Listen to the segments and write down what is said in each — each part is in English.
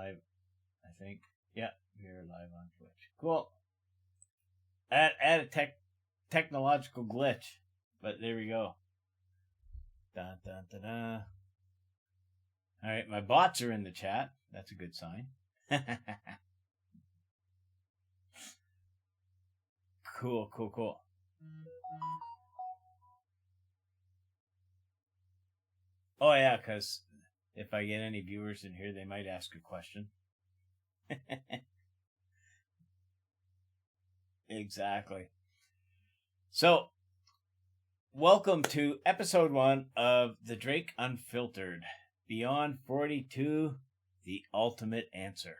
live, I think. Yeah, we're live on Twitch. Cool. Add a technological glitch, but there we go. Dun, dun, dun, dun. All right, my bots are in the chat. That's a good sign. Cool. Oh, yeah, because if I get any viewers in here, they might ask a question. Exactly. So, welcome to episode 1 of the Drake Unfiltered. Beyond 42, the ultimate answer.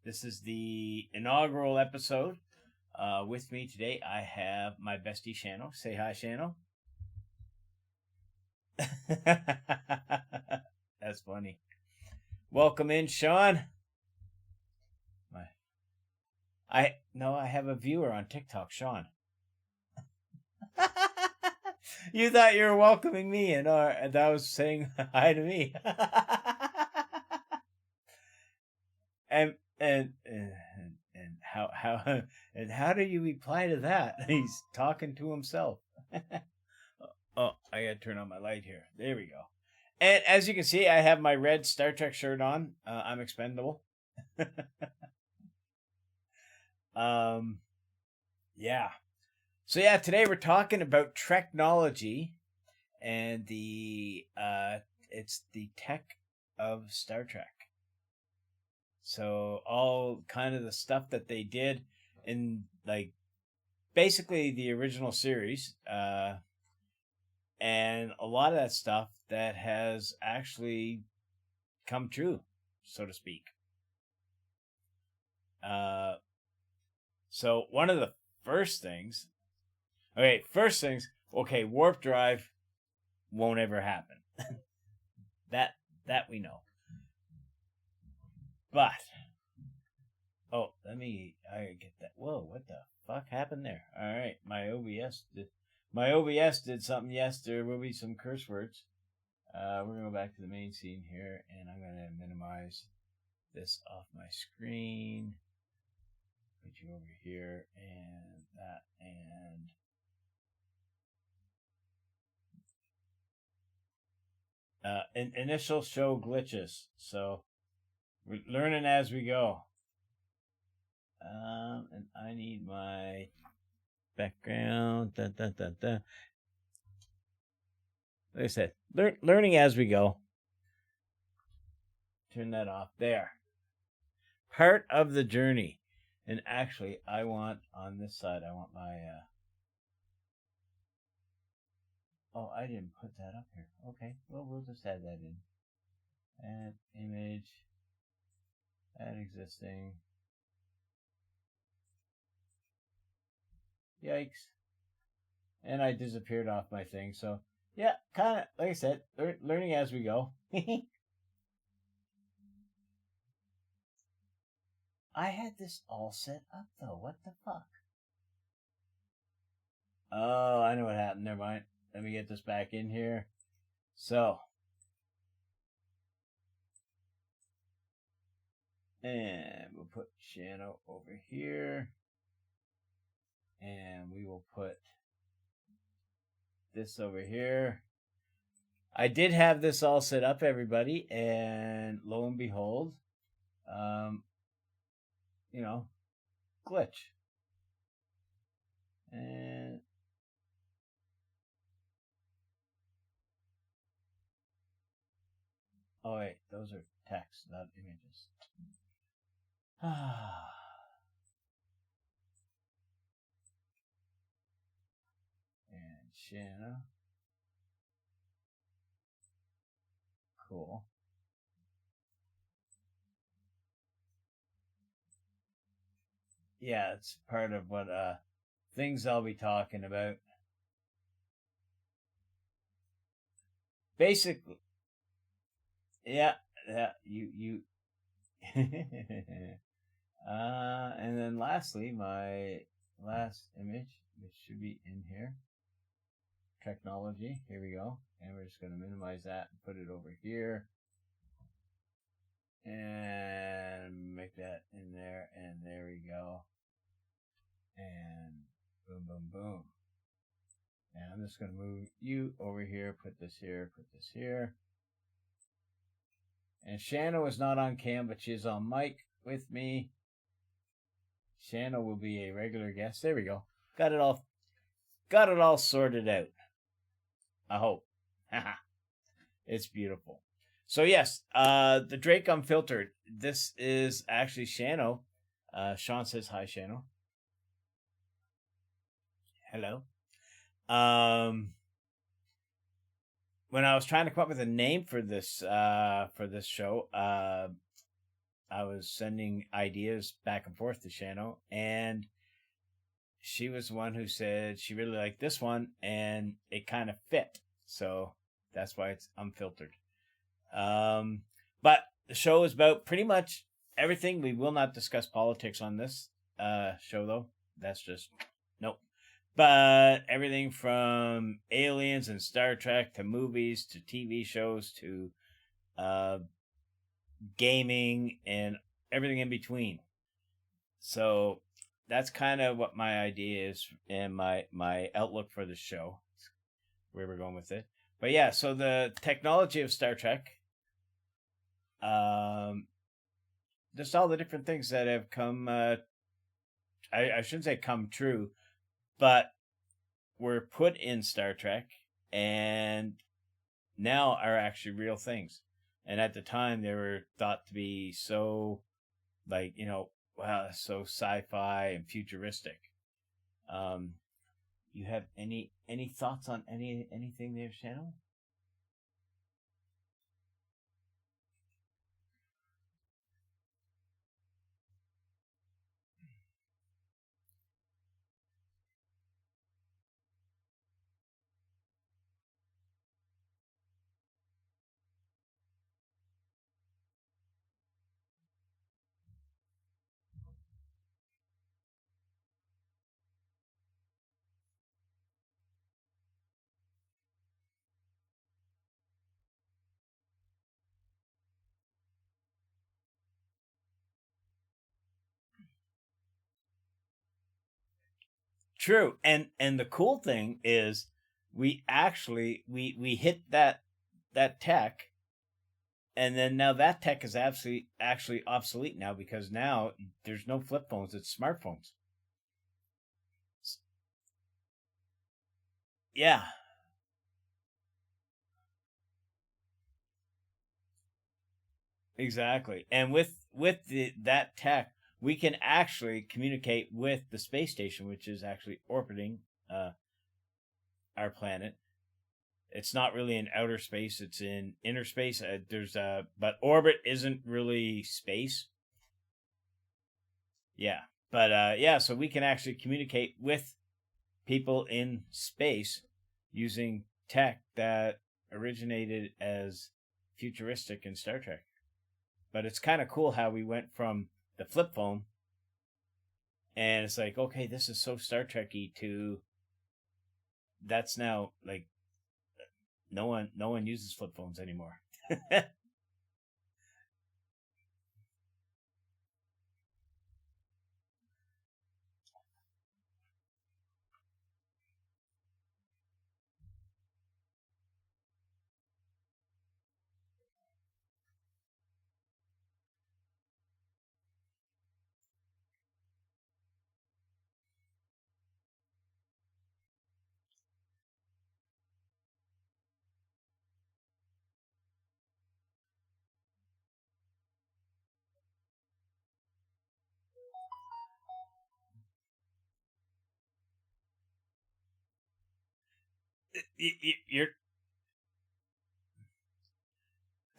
This is the inaugural episode. With me today, I have my bestie, Shano. Say hi, Shano. That's funny. Welcome in, Sean. I have a viewer on TikTok, Sean. You thought you were welcoming me, and that was saying hi to me. and how do you reply to that? He's talking to himself. Oh, I gotta turn on my light here. There we go. And as you can see, I have my red Star Trek shirt on. I'm expendable. Yeah. So yeah, today we're talking about technology and it's the tech of Star Trek. So all kind of the stuff that they did in like basically the original series, and a lot of that stuff that has actually come true, so to speak. So one of the first things, warp drive won't ever happen. that we know. But I get that. Whoa, what the fuck happened there? All right, my OBS did something. Yes, there will be some curse words. We're gonna go back to the main scene here, and I'm gonna minimize this off my screen. Put you over here, and that, and initial show glitches. So we're learning as we go. And I need my background. Like I said, learning as we go. Turn that off. There. Part of the journey. And actually, I want on this side, I want my. Oh, I didn't put that up here. Okay, well, we'll just add that in. Add image. Add existing. Yikes. And I disappeared off my thing. So, yeah, kind of, like I said, learning as we go. I had this all set up, though. What the fuck? Oh, I know what happened. Never mind. Let me get this back in here. So. And we'll put Shano over here. And we will put this over here. I did have this all set up, everybody, and lo and behold, glitch. And oh wait, those are text, not images. And Shanna. Cool. Yeah, it's part of what things I'll be talking about. Basically, yeah, you. And then lastly, my last image, which should be in here. Technology. Here we go. And we're just going to minimize that and put it over here. And make that in there, and there we go. And boom, boom, boom. And I'm just going to move you over here, put this here, put this here. And Shanna is not on cam, but she's on mic with me. Shanna will be a regular guest. There we go. Got it all sorted out. I hope. It's beautiful. So yes, the Drake Unfiltered. This is actually Shano. Sean says hi, Shano. Hello. When I was trying to come up with a name for this show, I was sending ideas back and forth to Shano, and she was the one who said she really liked this one, and it kind of fit. So that's why it's Unfiltered. But the show is about pretty much everything. We will not discuss politics on this show, though. That's just nope. But everything from aliens and Star Trek to movies to TV shows to gaming and everything in between. So that's kind of what my idea is and my outlook for the show, where we're going with it. But yeah, so the technology of Star Trek, just all the different things that have come, I shouldn't say come true, but were put in Star Trek and now are actually real things. And at the time, they were thought to be so, like, wow, so sci-fi and futuristic. You have any thoughts on anything there, Shannon? True, and the cool thing is, we actually we hit that tech, and then now that tech is actually obsolete now, because now there's no flip phones; it's smartphones. Yeah, exactly. And with that tech, we can actually communicate with the space station, which is actually orbiting uh, our planet. It's not really in outer space; it's in inner space. But orbit isn't really space. Yeah, but yeah, so we can actually communicate with people in space using tech that originated as futuristic in Star Trek. But it's kind of cool how we went from the flip phone, and it's like, okay, this is so Star Trekky, to that's now like no one uses flip phones anymore. You're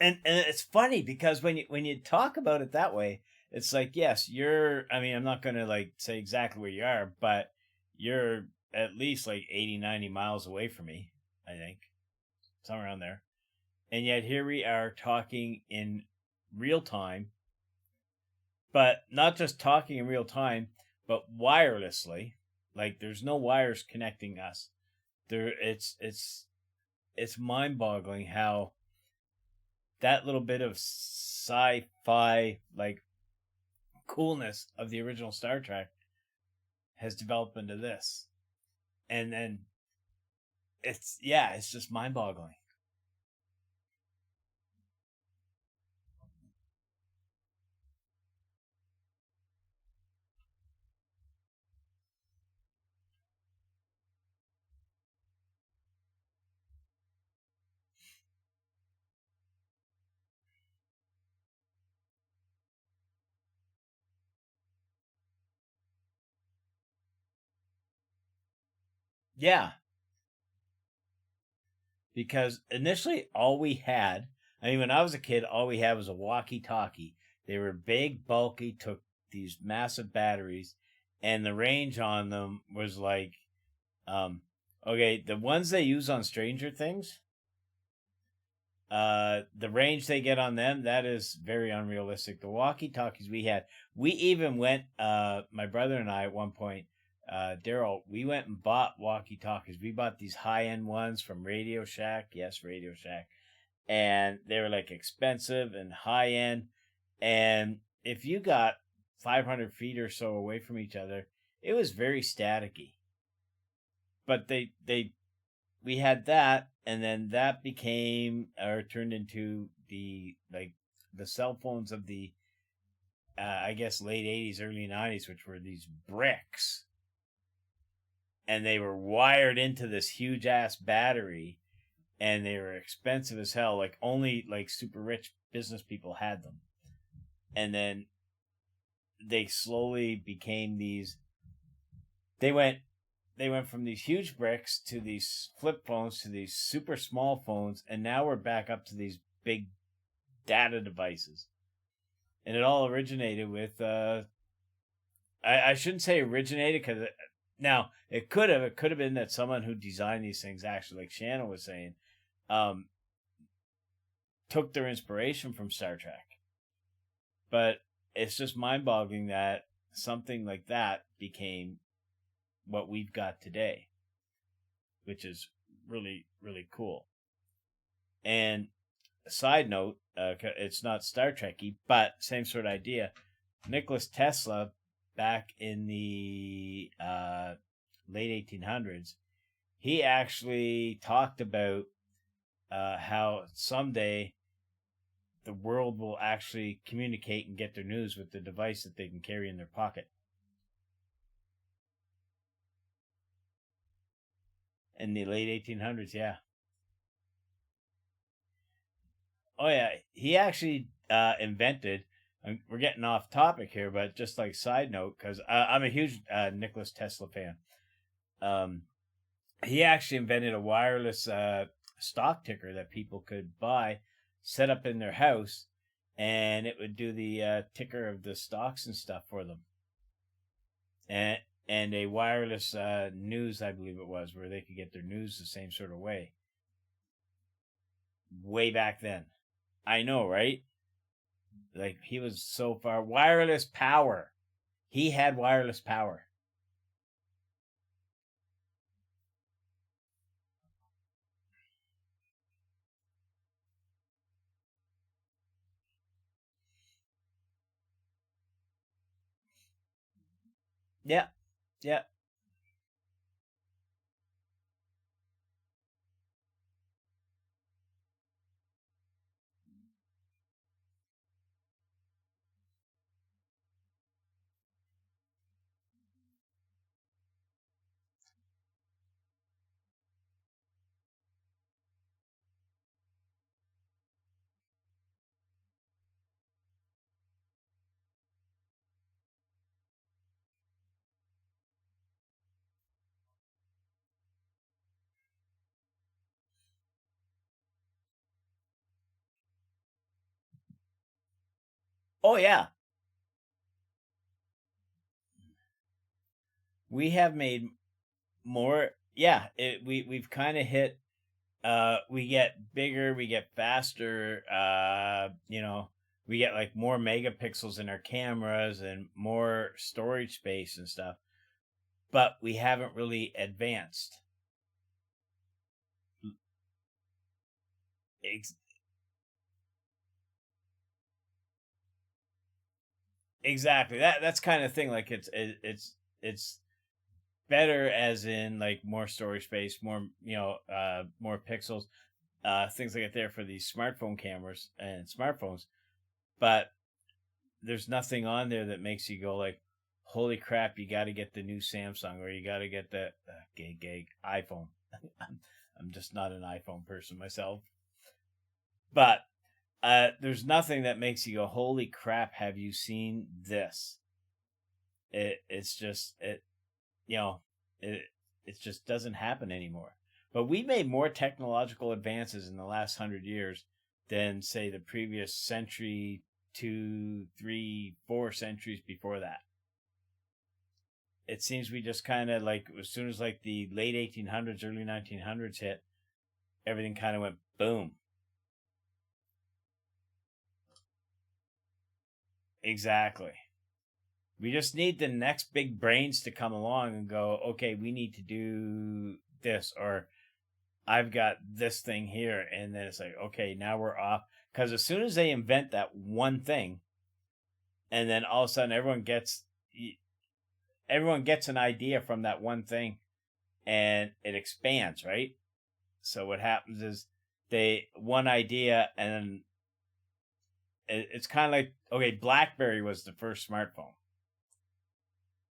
and it's funny because when you talk about it that way, it's like, yes, you're. I mean, I'm not gonna like say exactly where you are, but you're at least like 80, 90 miles away from me. I think somewhere around there, and yet here we are talking in real time, but not just talking in real time, but wirelessly. Like, there's no wires connecting us. It's mind boggling how that little bit of sci-fi like coolness of the original Star Trek has developed into this. And then it's just mind-boggling. Yeah, because initially all we had, I mean, when I was a kid, all we had was a walkie-talkie. They were big, bulky, took these massive batteries, and the range on them was like, um, okay, the ones they use on Stranger Things, the range they get on them, that is very unrealistic. The walkie-talkies we had, we even went, my brother and I at one point, Daryl, we went and bought walkie-talkies. We bought these high-end ones from Radio Shack. Yes, Radio Shack. And they were like expensive and high-end. And if you got 500 feet or so away from each other, it was very staticky. But we had that, and then that became or turned into the cell phones of the I guess late 80s, early 90s, which were these bricks, and they were wired into this huge ass battery, and they were expensive as hell. Like only like super rich business people had them, and then they slowly became these. They went they went from these huge bricks to these flip phones to these super small phones, and now we're back up to these big data devices. And it all originated with I shouldn't say originated because now it could have been that someone who designed these things actually, like Shannon was saying, um, took their inspiration from Star Trek. But it's just mind boggling that something like that became what we've got today, which is really, really cool. And a side note, it's not Star Trekky, but same sort of idea. Nicholas Tesla, back in the late 1800s, he actually talked about how someday the world will actually communicate and get their news with the device that they can carry in their pocket. In the late 1800s, yeah. Oh yeah, he actually invented. We're getting off topic here, but just like side note, because I'm a huge Nicholas Tesla fan. Um, he actually invented a wireless stock ticker that people could buy, set up in their house, and it would do the ticker of the stocks and stuff for them. And a wireless news, I believe it was, where they could get their news the same sort of way. Way back then. I know, right? Like he was so far wireless power. He had wireless power. Yeah. Yeah. Oh yeah. We have made more. Yeah, we've kind of hit we get bigger, we get faster, we get like more megapixels in our cameras and more storage space and stuff, but we haven't really advanced. Ex- exactly. That's kind of thing. Like it's better as in like more storage space, more more pixels, things like that there for these smartphone cameras and smartphones. But there's nothing on there that makes you go like, "Holy crap! You got to get the new Samsung or you got to get the gay iPhone." I'm just not an iPhone person myself, but there's nothing that makes you go, "Holy crap! Have you seen this?" It's just you know it it just doesn't happen anymore. But we made more technological advances in the last 100 years than say the previous century, two, three, 4 centuries before that. It seems we just kind of like as soon as like the late 1800s, early 1900s hit, everything kind of went boom. Exactly. We just need the next big brains to come along and go, okay, we need to do this, or I've got this thing here. And then it's like, okay, now we're off. Because as soon as they invent that one thing, and then all of a sudden everyone gets an idea from that one thing and it expands, right? So what happens is they one idea and then it's kind of like, okay, BlackBerry was the first smartphone.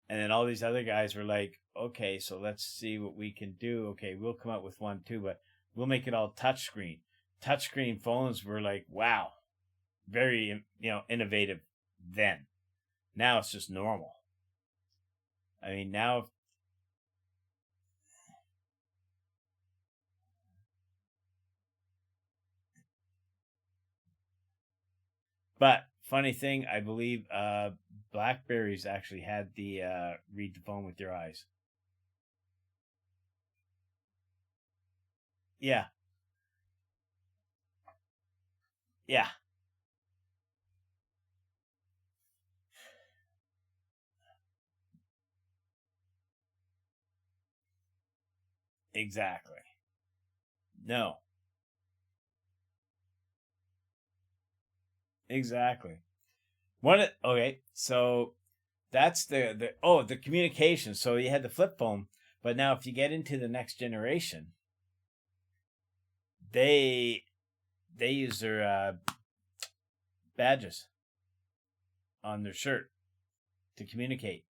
And then all these other guys were like, okay, so let's see what we can do. Okay, we'll come up with one too, but we'll make it all touchscreen. Touchscreen phones were like, wow, very innovative then. Now it's just normal. I mean, now, but funny thing, I believe Blackberries actually had the read the phone with your eyes. Yeah, yeah, exactly. No, exactly. Okay, so that's the communication. So you had the flip phone, but now if you get into the next generation, they they use their badges on their shirt to communicate.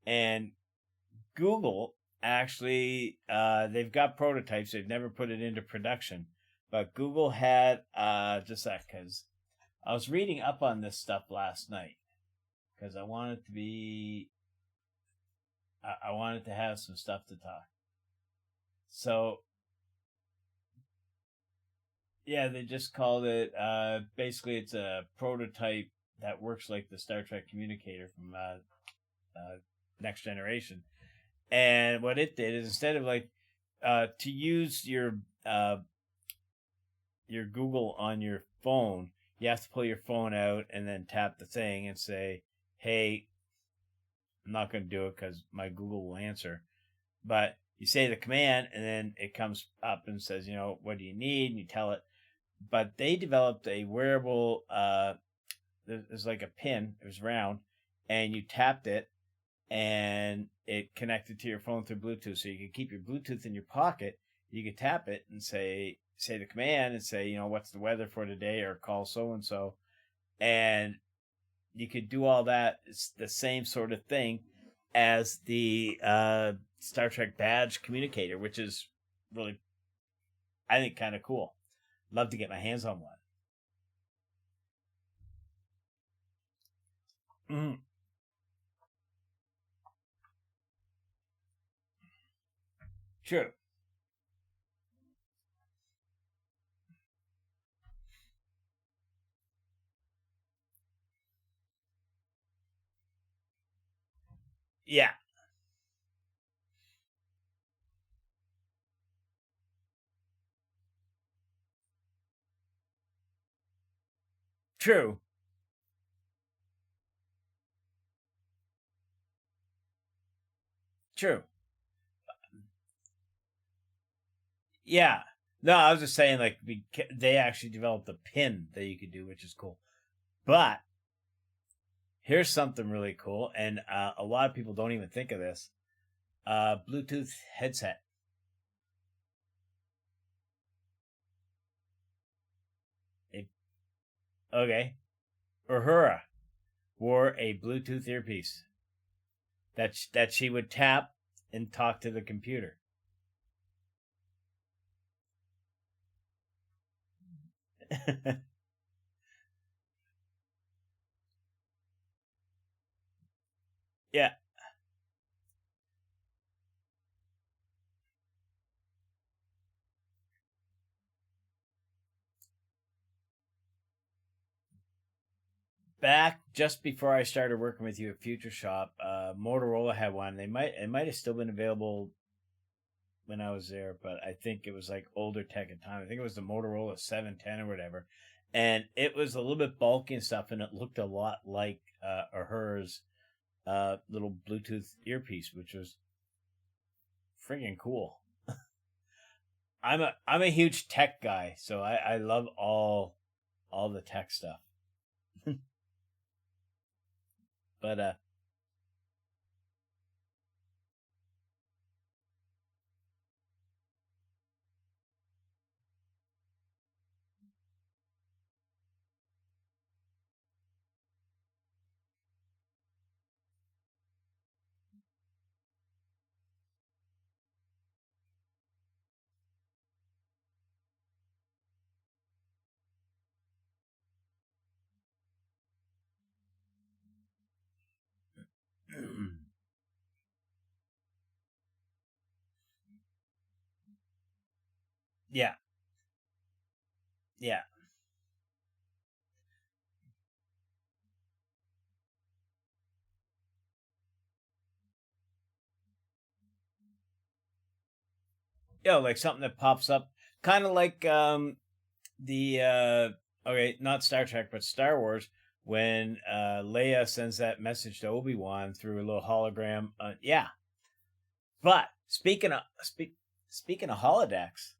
And Google actually they've got prototypes. They've never put it into production, but Google had just that because I was reading up on this stuff last night because I wanted to have some stuff to talk. So yeah, they just called it. Basically, it's a prototype that works like the Star Trek communicator from Next Generation. And what it did is instead of like to use your Google on your phone, you have to pull your phone out and then tap the thing and say, "Hey, I'm not going to do it because my Google will answer." But you say the command, and then it comes up and says, "What do you need?" And you tell it. But they developed a wearable. There's like a pin. It was round, and you tapped it, and it connected to your phone through Bluetooth. So you could keep your Bluetooth in your pocket. You could tap it and say the command and say, what's the weather for today, or call so and so, and you could do all that. It's the same sort of thing as the Star Trek badge communicator, which is really, I think, kind of cool. Love to get my hands on one. Mm, true. Yeah, true. True. Yeah. No, I was just saying, like, they actually developed a pin that you could do, which is cool. But Here's something really cool, and a lot of people don't even think of this. Bluetooth headset. It, okay, Uhura wore a Bluetooth earpiece that she would tap and talk to the computer. Yeah, back just before I started working with you at Future Shop, Motorola had one. It might have still been available when I was there, but I think it was like older tech at the time. I think it was the Motorola 710 or whatever, and it was a little bit bulky and stuff, and it looked a lot like hers little Bluetooth earpiece, which was freaking cool. I'm a huge tech guy, so I love all the tech stuff. But yeah, yeah. Like something that pops up, kind of like the okay, not Star Trek, but Star Wars, when Leia sends that message to Obi Wan through a little hologram. Yeah, but speaking of holodecks,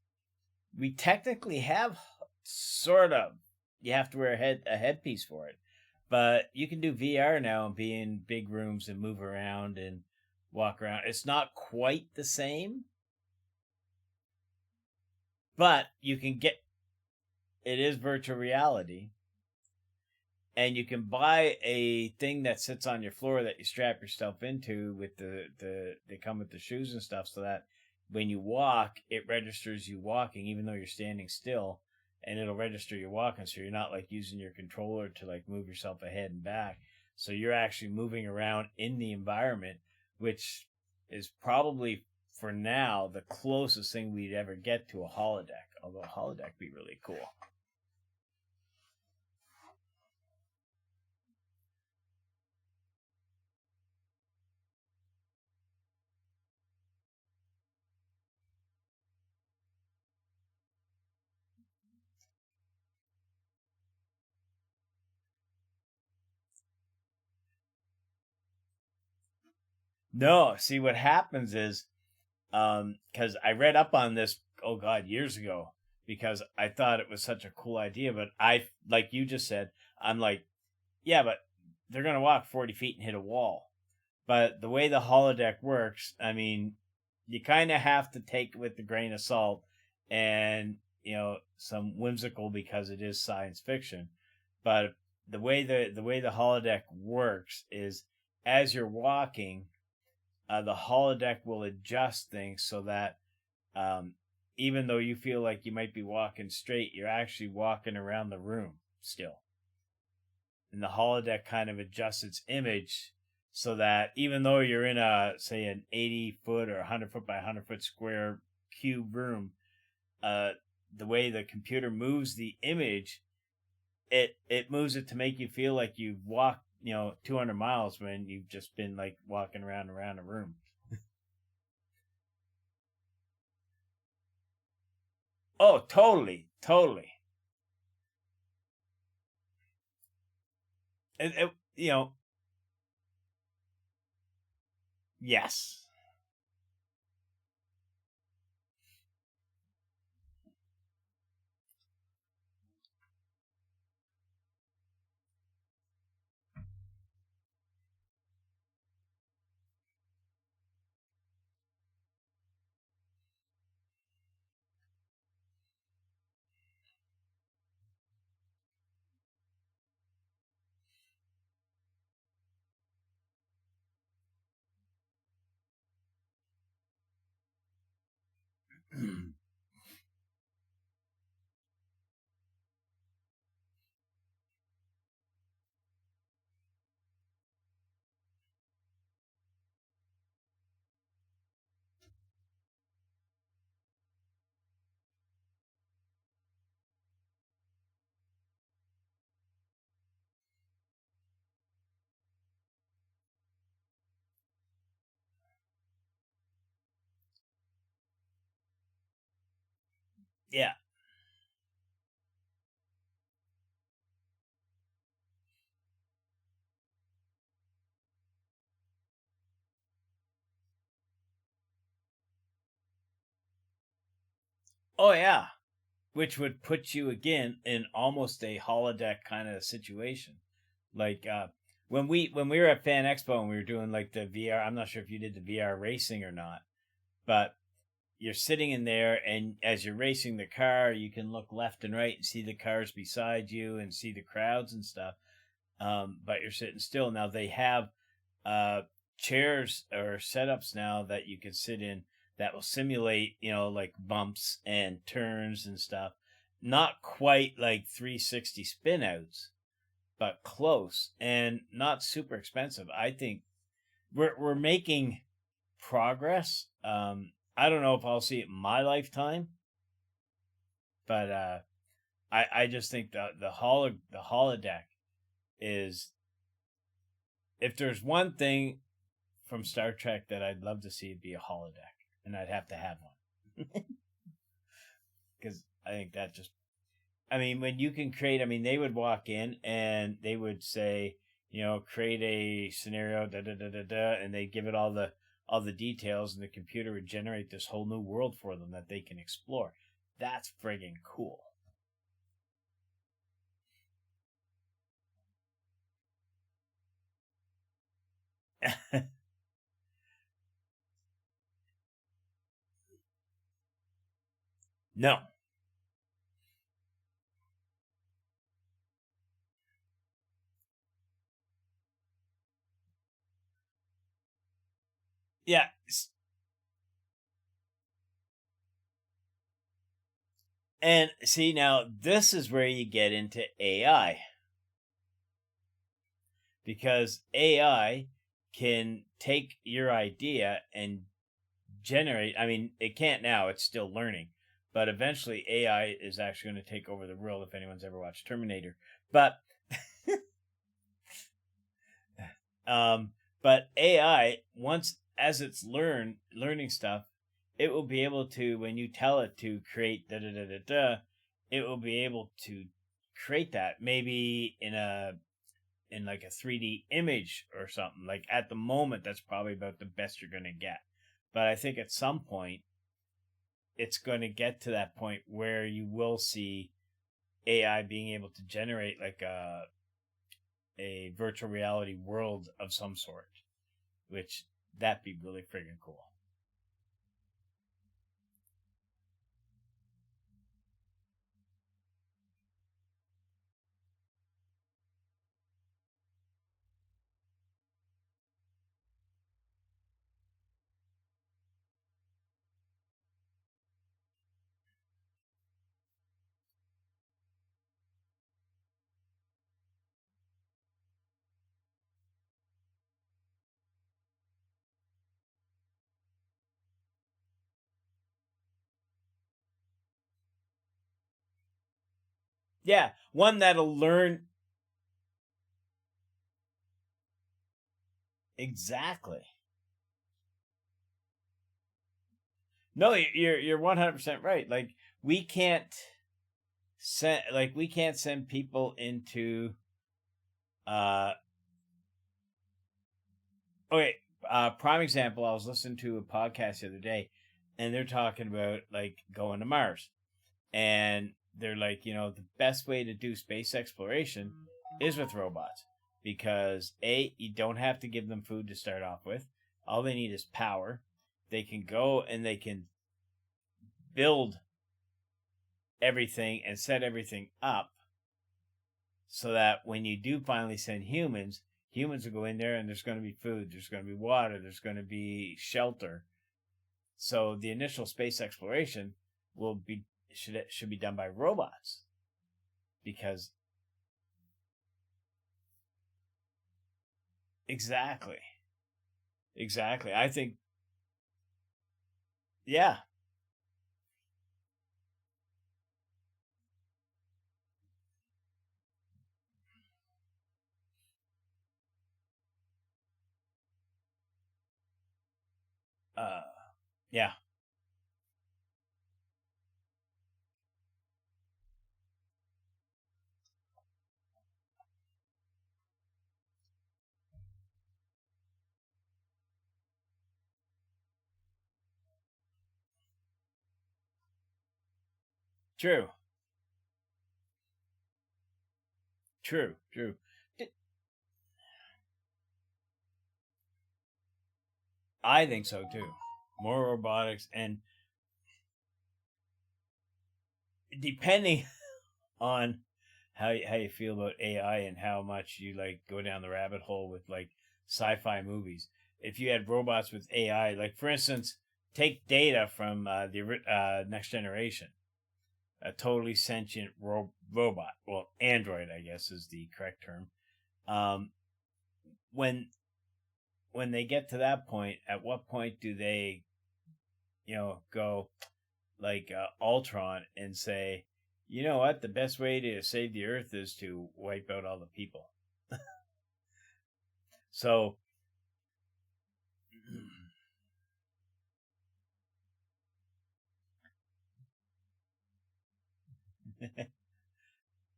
we technically have sort of. You have to wear a headpiece for it, but you can do VR now and be in big rooms and move around and walk around. It's not quite the same, but you can get it is virtual reality, and you can buy a thing that sits on your floor that you strap yourself into with they come with the shoes and stuff, so that when you walk it registers you walking even though you're standing still, and it'll register you walking, so you're not like using your controller to like move yourself ahead and back, so you're actually moving around in the environment, which is probably for now the closest thing we'd ever get to a holodeck, although a holodeck be really cool. No, see what happens is, because I read up on this, oh god, years ago, because I thought it was such a cool idea, but I, like you just said, I'm like, yeah, but they're gonna walk 40 feet and hit a wall. But the way the holodeck works, I mean, you kind of have to take it with a grain of salt, and some whimsical because it is science fiction. But the way the holodeck works is, as you're walking, the holodeck will adjust things so that, um, even though you feel like you might be walking straight, you're actually walking around the room still. And the holodeck kind of adjusts its image so that even though you're in a, say, an 80 foot or 100 foot by 100 foot square cube room, uh, the way the computer moves the image, it moves it to make you feel like you've walked 200 miles when you've just been like walking around a room. Oh, totally, totally. You know, yes. Yeah. Oh yeah. Which would put you again in almost a holodeck kind of situation. Like when we were at Fan Expo and we were doing like the VR, I'm not sure if you did the VR racing or not, but you're sitting in there and as you're racing the car, you can look left and right and see the cars beside you and see the crowds and stuff. But you're sitting still. Now they have uh, chairs or setups now that you can sit in that will simulate, like bumps and turns and stuff. Not quite like 360 spin outs, but close and not super expensive. I think we're making progress. I don't know if I'll see it in my lifetime, but I just think the holodeck is, if there's one thing from Star Trek that I'd love to see, it be a holodeck, and I'd have to have one because I think that just, I mean, when you can create, I mean, they would walk in and they would say, create a scenario, da da da da da, and they give it all the details, and the computer would generate this whole new world for them that they can explore. That's friggin' cool. No, yeah, and see now this is where you get into AI, because AI can take your idea and generate. I mean, it can't now; it's still learning. But eventually, AI is actually going to take over the world. If anyone's ever watched Terminator, but um, but AI, once as it's learning stuff, it will be able to, when you tell it to create da da da da da, it will be able to create that maybe in like a 3D image or something. Like at the moment, that's probably about the best you're going to get. But I think at some point, it's going to get to that point where you will see AI being able to generate like a virtual reality world of some sort, which that'd be really friggin' cool. Yeah, one that'll learn exactly. No, you're 100% right. Like we can't send people into uh okay, prime example, I was listening to a podcast the other day and they're talking about like going to Mars. And they're like, the best way to do space exploration is with robots, because A, you don't have to give them food to start off with. All they need is power. They can go and they can build everything and set everything up so that when you do finally send humans, humans will go in there and there's going to be food, there's going to be water, there's going to be shelter. So the initial space exploration will be should be done by robots because exactly, exactly. I think yeah, uh, yeah, true, true, true. I think so too. More robotics, and depending on how you feel about AI and how much you like go down the rabbit hole with like sci-fi movies. If you had robots with AI, like for instance, take Data from the Next Generation, a totally sentient robot, well, android, I guess is the correct term. Um, when when they get to that point, at what point do they, go like Ultron and say, you know what, the best way to save the Earth is to wipe out all the people. So,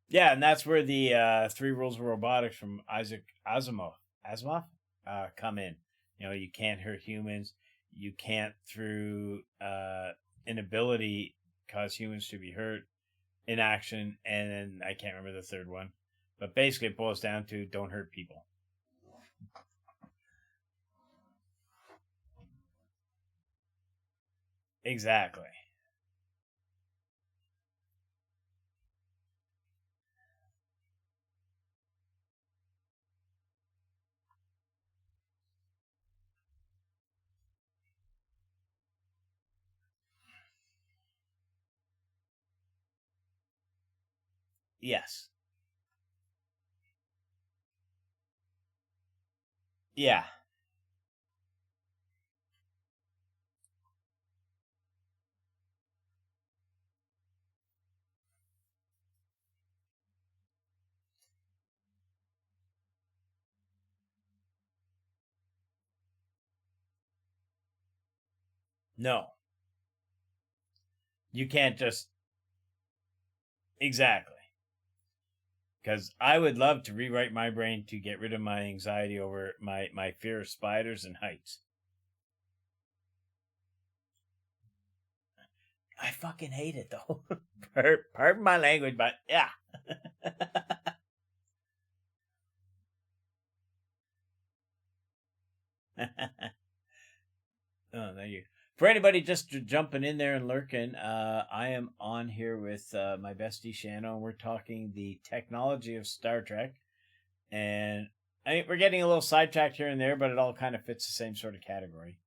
yeah, and that's where the three rules of robotics from Isaac Asimov come in. You can't hurt humans. You can't, through inability, cause humans to be hurt. Inaction, and then I can't remember the third one. But basically, it boils down to don't hurt people. Exactly. Yes. Yeah. No. You can't just exactly. Because I would love to rewrite my brain to get rid of my anxiety over my fear of spiders and heights. I fucking hate it though. Pardon my language, but yeah. Oh, thank you. For anybody just jumping in there and lurking, I am on here with my bestie Shannon. And we're talking the technology of Star Trek, and I mean, we're getting a little sidetracked here and there, but it all kind of fits the same sort of category.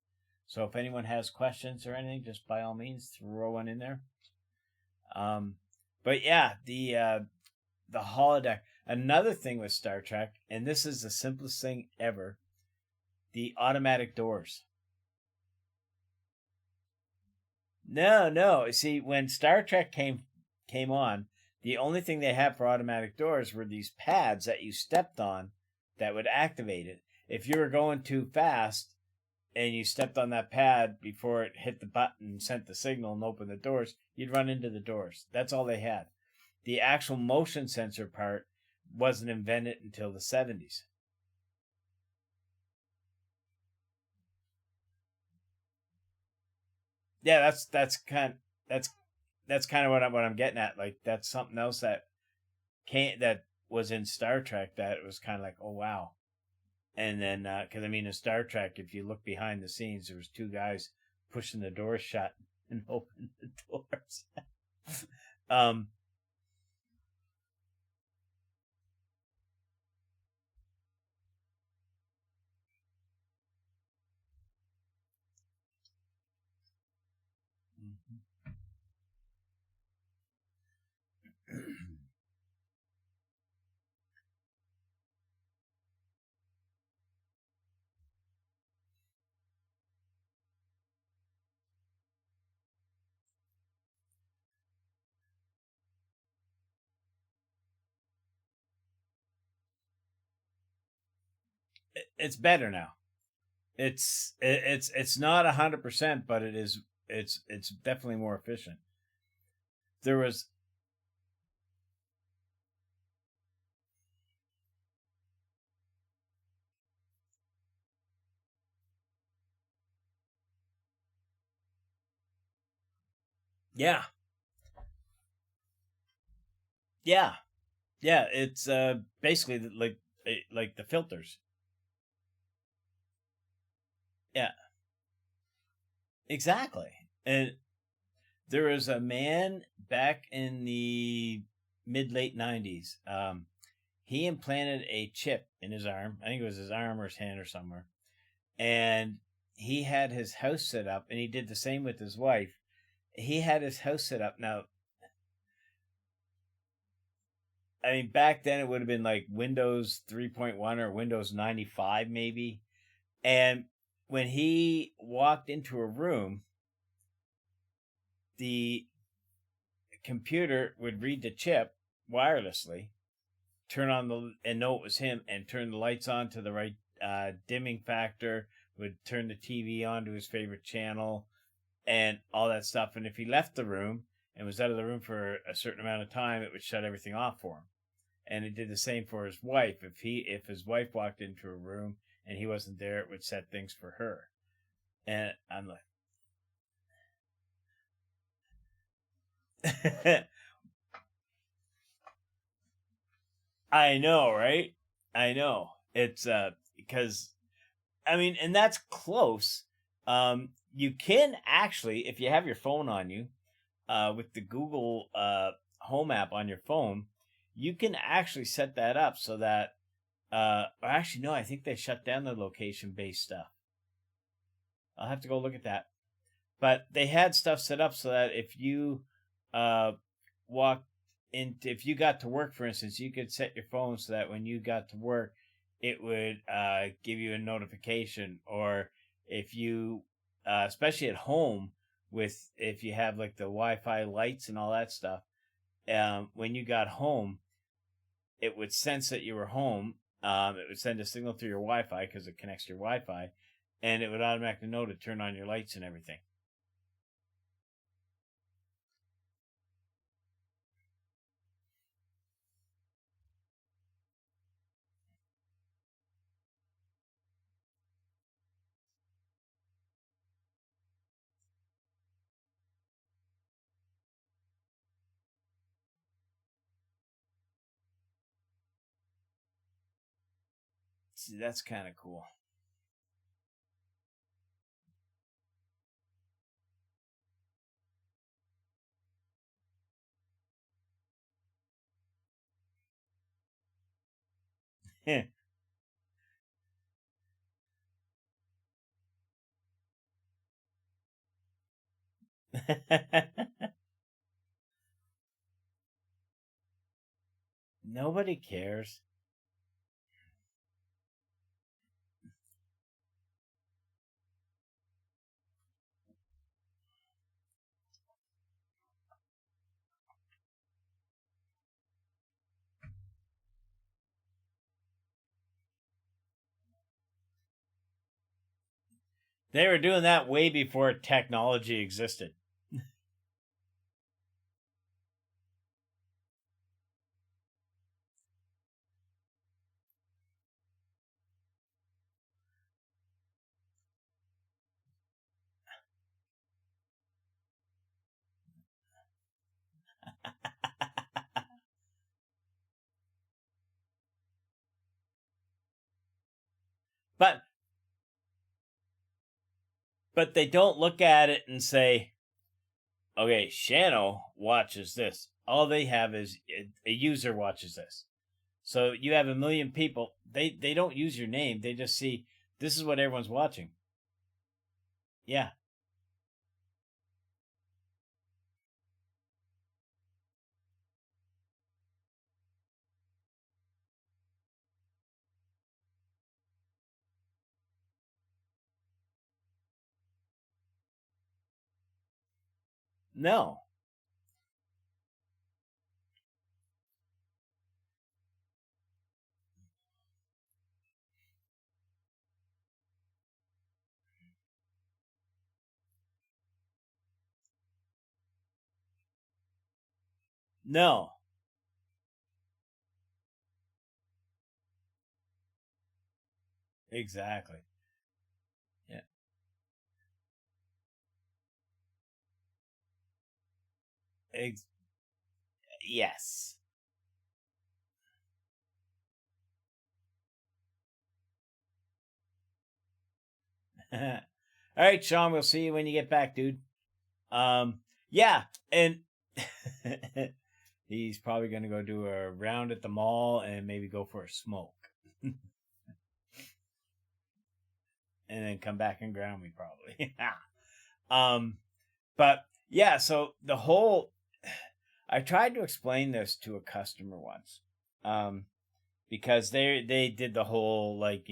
So if anyone has questions or anything, just by all means throw one in there. Um, but yeah, the holodeck. Another thing with Star Trek, and this is the simplest thing ever: the automatic doors. No, no. See, when Star Trek came on, the only thing they had for automatic doors were these pads that you stepped on that would activate it. If you were going too fast and you stepped on that pad before it hit the button and sent the signal and opened the doors, you'd run into the doors. That's all they had. The actual motion sensor part wasn't invented until the 70s. Yeah, that's that's kind of what I'm getting at. Like that's something else that was in Star Trek that was kind of like, oh wow. And then because I mean in Star Trek, if you look behind the scenes, there was two guys pushing the doors shut and opening the doors. um, It's better now. It's not 100%, but it is. It's definitely more efficient. There was, yeah, yeah, yeah. It's basically like the filters. Yeah, exactly. And there was a man back in the mid late 90s. He implanted a chip in his arm. I think it was his arm or his hand or somewhere. And he had his house set up, and he did the same with his wife. He had his house set up. Now, I mean, back then it would have been like Windows 3.1 or Windows 95, maybe. And when he walked into a room, the computer would read the chip wirelessly, turn on the and know it was him, and turn the lights on to the right dimming factor. Would turn the TV on to his favorite channel and all that stuff. And if he left the room and was out of the room for a certain amount of time, it would shut everything off for him. And it did the same for his wife. If his wife walked into a room and he wasn't there, it would set things for her. And I'm like, I know, right? I know. It's because I mean, and that's close. You can actually, if you have your phone on you, with the Google Home app on your phone, you can actually set that up so that. Or actually, no, I think they shut down the location based stuff. I'll have to go look at that. But they had stuff set up so that if you uh, walk if you got to work, for instance, you could set your phone so that when you got to work, it would give you a notification. Or if you, especially at home, with if you have like the Wi-Fi lights and all that stuff, when you got home, it would sense that you were home. It would send a signal through your Wi-Fi because it connects to your Wi-Fi, and it would automatically know to turn on your lights and everything. See, that's kind of cool. Nobody cares. They were doing that way before technology existed. but but they don't look at it and say, "Okay, Shano watches this." All they have is a user watches this. So you have a million people. They don't use your name. They just see this is what everyone's watching. Yeah, No. No. Exactly. Yeah. Ex- yes. All right, Sean, we'll see you when you get back, dude. Yeah, and he's probably going to go do a round at the mall and maybe go for a smoke. And then come back and ground me probably. um but yeah, so the whole I tried to explain this to a customer once. Um because they did the whole, like,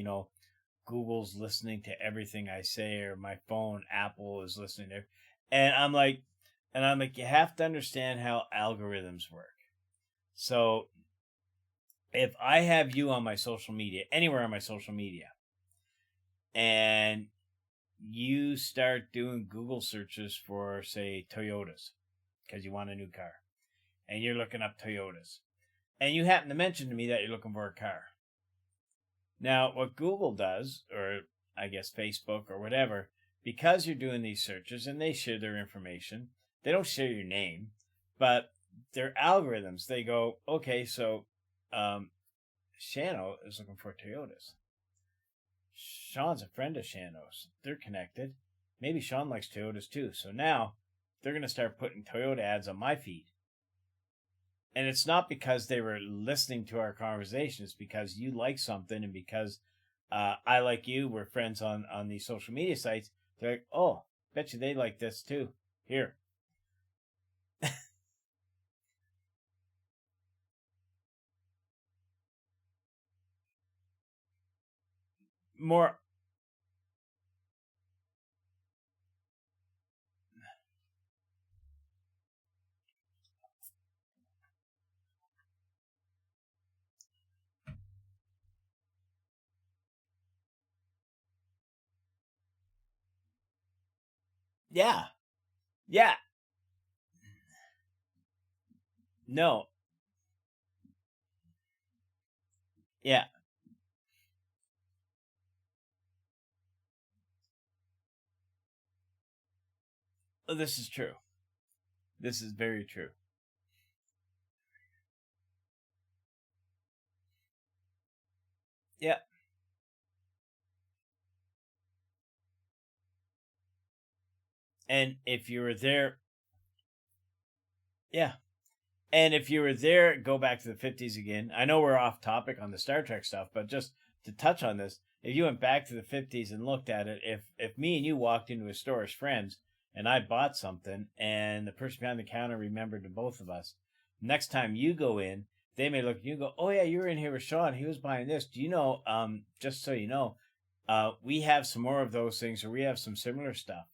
Google's listening to everything I say, or my phone, Apple is listening to, and I'm like, you have to understand how algorithms work. So if I have you on my social media, anywhere on my social media, and you start doing Google searches for, say, Toyotas, because you want a new car, and you're looking up Toyotas, and you happen to mention to me that you're looking for a car. Now, what Google does, or I guess Facebook or whatever, because you're doing these searches and they share their information, they don't share your name, but their algorithms, they go, okay, so um, Shano is looking for Toyotas. Sean's a friend of Shano's. They're connected. Maybe Sean likes Toyotas too. So now they're going to start putting Toyota ads on my feed. And it's not because they were listening to our conversation. It's because you like something, and because I like you. We're friends on these social media sites. They're like, oh, bet you they like this too. Here, more. Yeah, yeah, no, yeah. Oh, this is true. This is very true. Yeah, and if you were there, yeah. And if you were there, go back to the 50s again. I know we're off topic on the Star Trek stuff, but just to touch on this, if you went back to the 50s and looked at it, if me and you walked into a store as friends and I bought something and the person behind the counter remembered the both of us, next time you go in, they may look at you and go, "Oh yeah, you were in here with Sean. He was buying this. Do you know, just so you know, we have some more of those things, or we have some similar stuff,"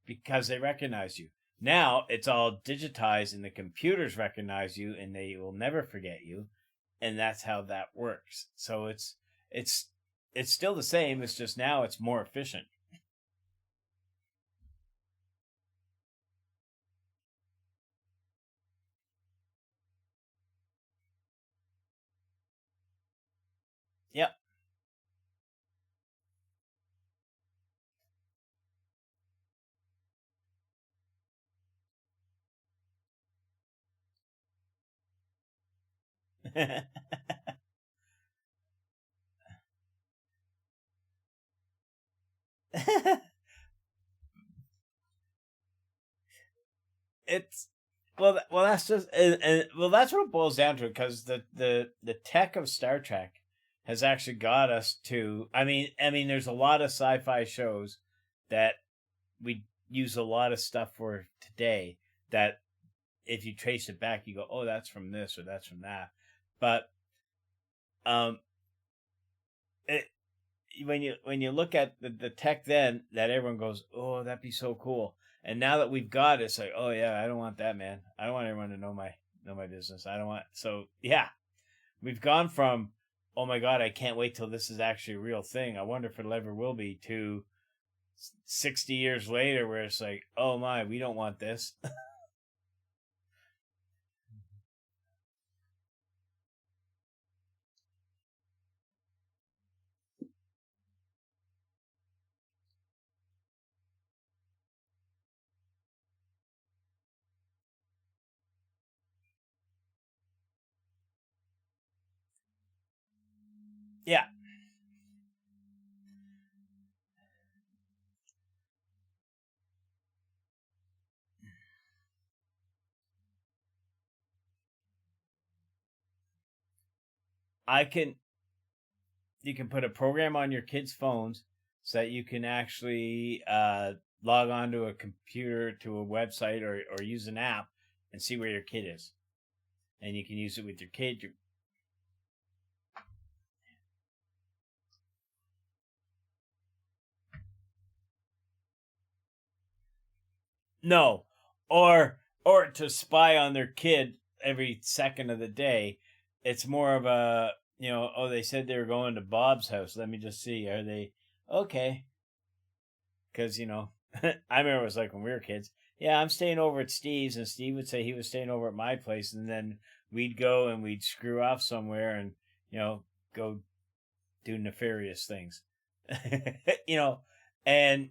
because they recognize you. Now it's all digitized and the computers recognize you and they will never forget you. And that's how that works. So it's it's still the same. It's just now it's more efficient. Yep. It's well, that's just well, that's what it boils down to, because the tech of Star Trek has actually got us to. I mean, there's a lot of sci-fi shows that we use a lot of stuff for today that if you trace it back, you go, oh, that's from this or that's from that. But um, it, when you look at the tech then, that everyone goes, oh, that'd be so cool. And now that we've got it, it's like, oh yeah, I don't want that, man. I don't want everyone to know my business. I don't want. So yeah, we've gone from, oh my god, I can't wait till this is actually a real thing. I wonder if it ever will be, to 60 years later where it's like, oh my, we don't want this. Yeah, I can. You can put a program on your kids' phones so that you can actually log on to a computer, to a website, or use an app and see where your kid is. And you can use it with your kid. No, or to spy on their kid every second of the day. It's more of a, oh, they said they were going to Bob's house. Let me just see. Are they okay? Because I remember it was like when we were kids. Yeah, I'm staying over at Steve's, and Steve would say he was staying over at my place, and then we'd go and we'd screw off somewhere and go do nefarious things. you know, and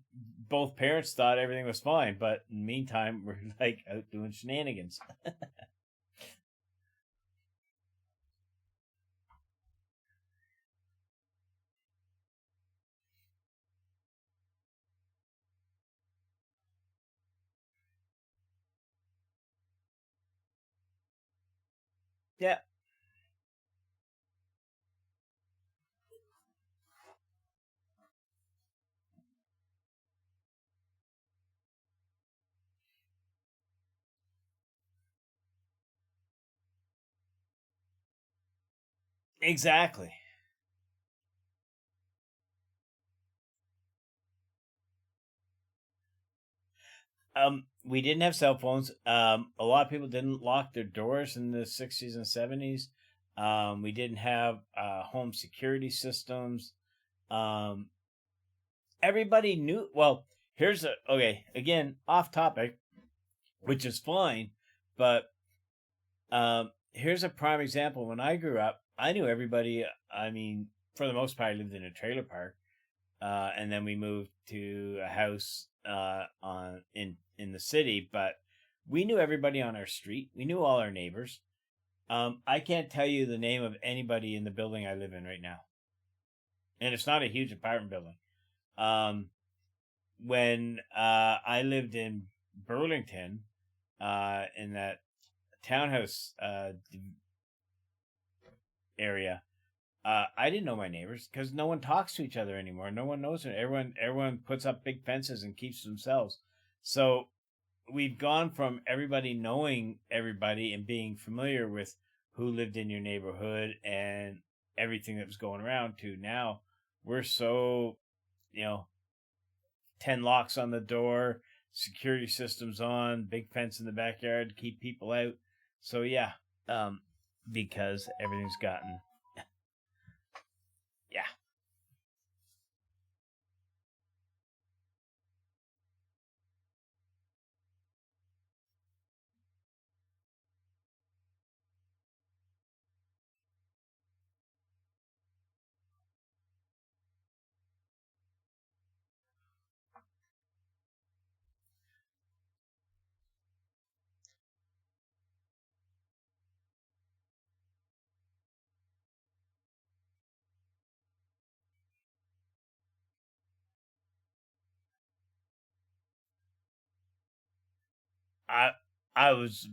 both parents thought everything was fine, but in the meantime, we're like out doing shenanigans. Yeah. Exactly. We didn't have cell phones. A lot of people didn't lock their doors in the 60s and 70s. We didn't have home security systems. Um, Everybody knew. Well, here's a okay. Again, off topic, which is fine, but here's a prime example. When I grew up, I knew everybody. I mean, for the most part, I lived in a trailer park, and then we moved to a house on in the city. But we knew everybody on our street. We knew all our neighbors. I can't tell you the name of anybody in the building I live in right now, and it's not a huge apartment building. Um, when I lived in Burlington, in that townhouse area, I didn't know my neighbors because no one talks to each other anymore. No one knows it. Everyone puts up big fences and keeps to themselves. So we've gone from everybody knowing everybody and being familiar with who lived in your neighborhood and everything that was going around, to now we're so, you know 10 locks on the door, security systems on, big fence in the backyard to keep people out. So yeah, um, because everything's gotten, yeah. I I was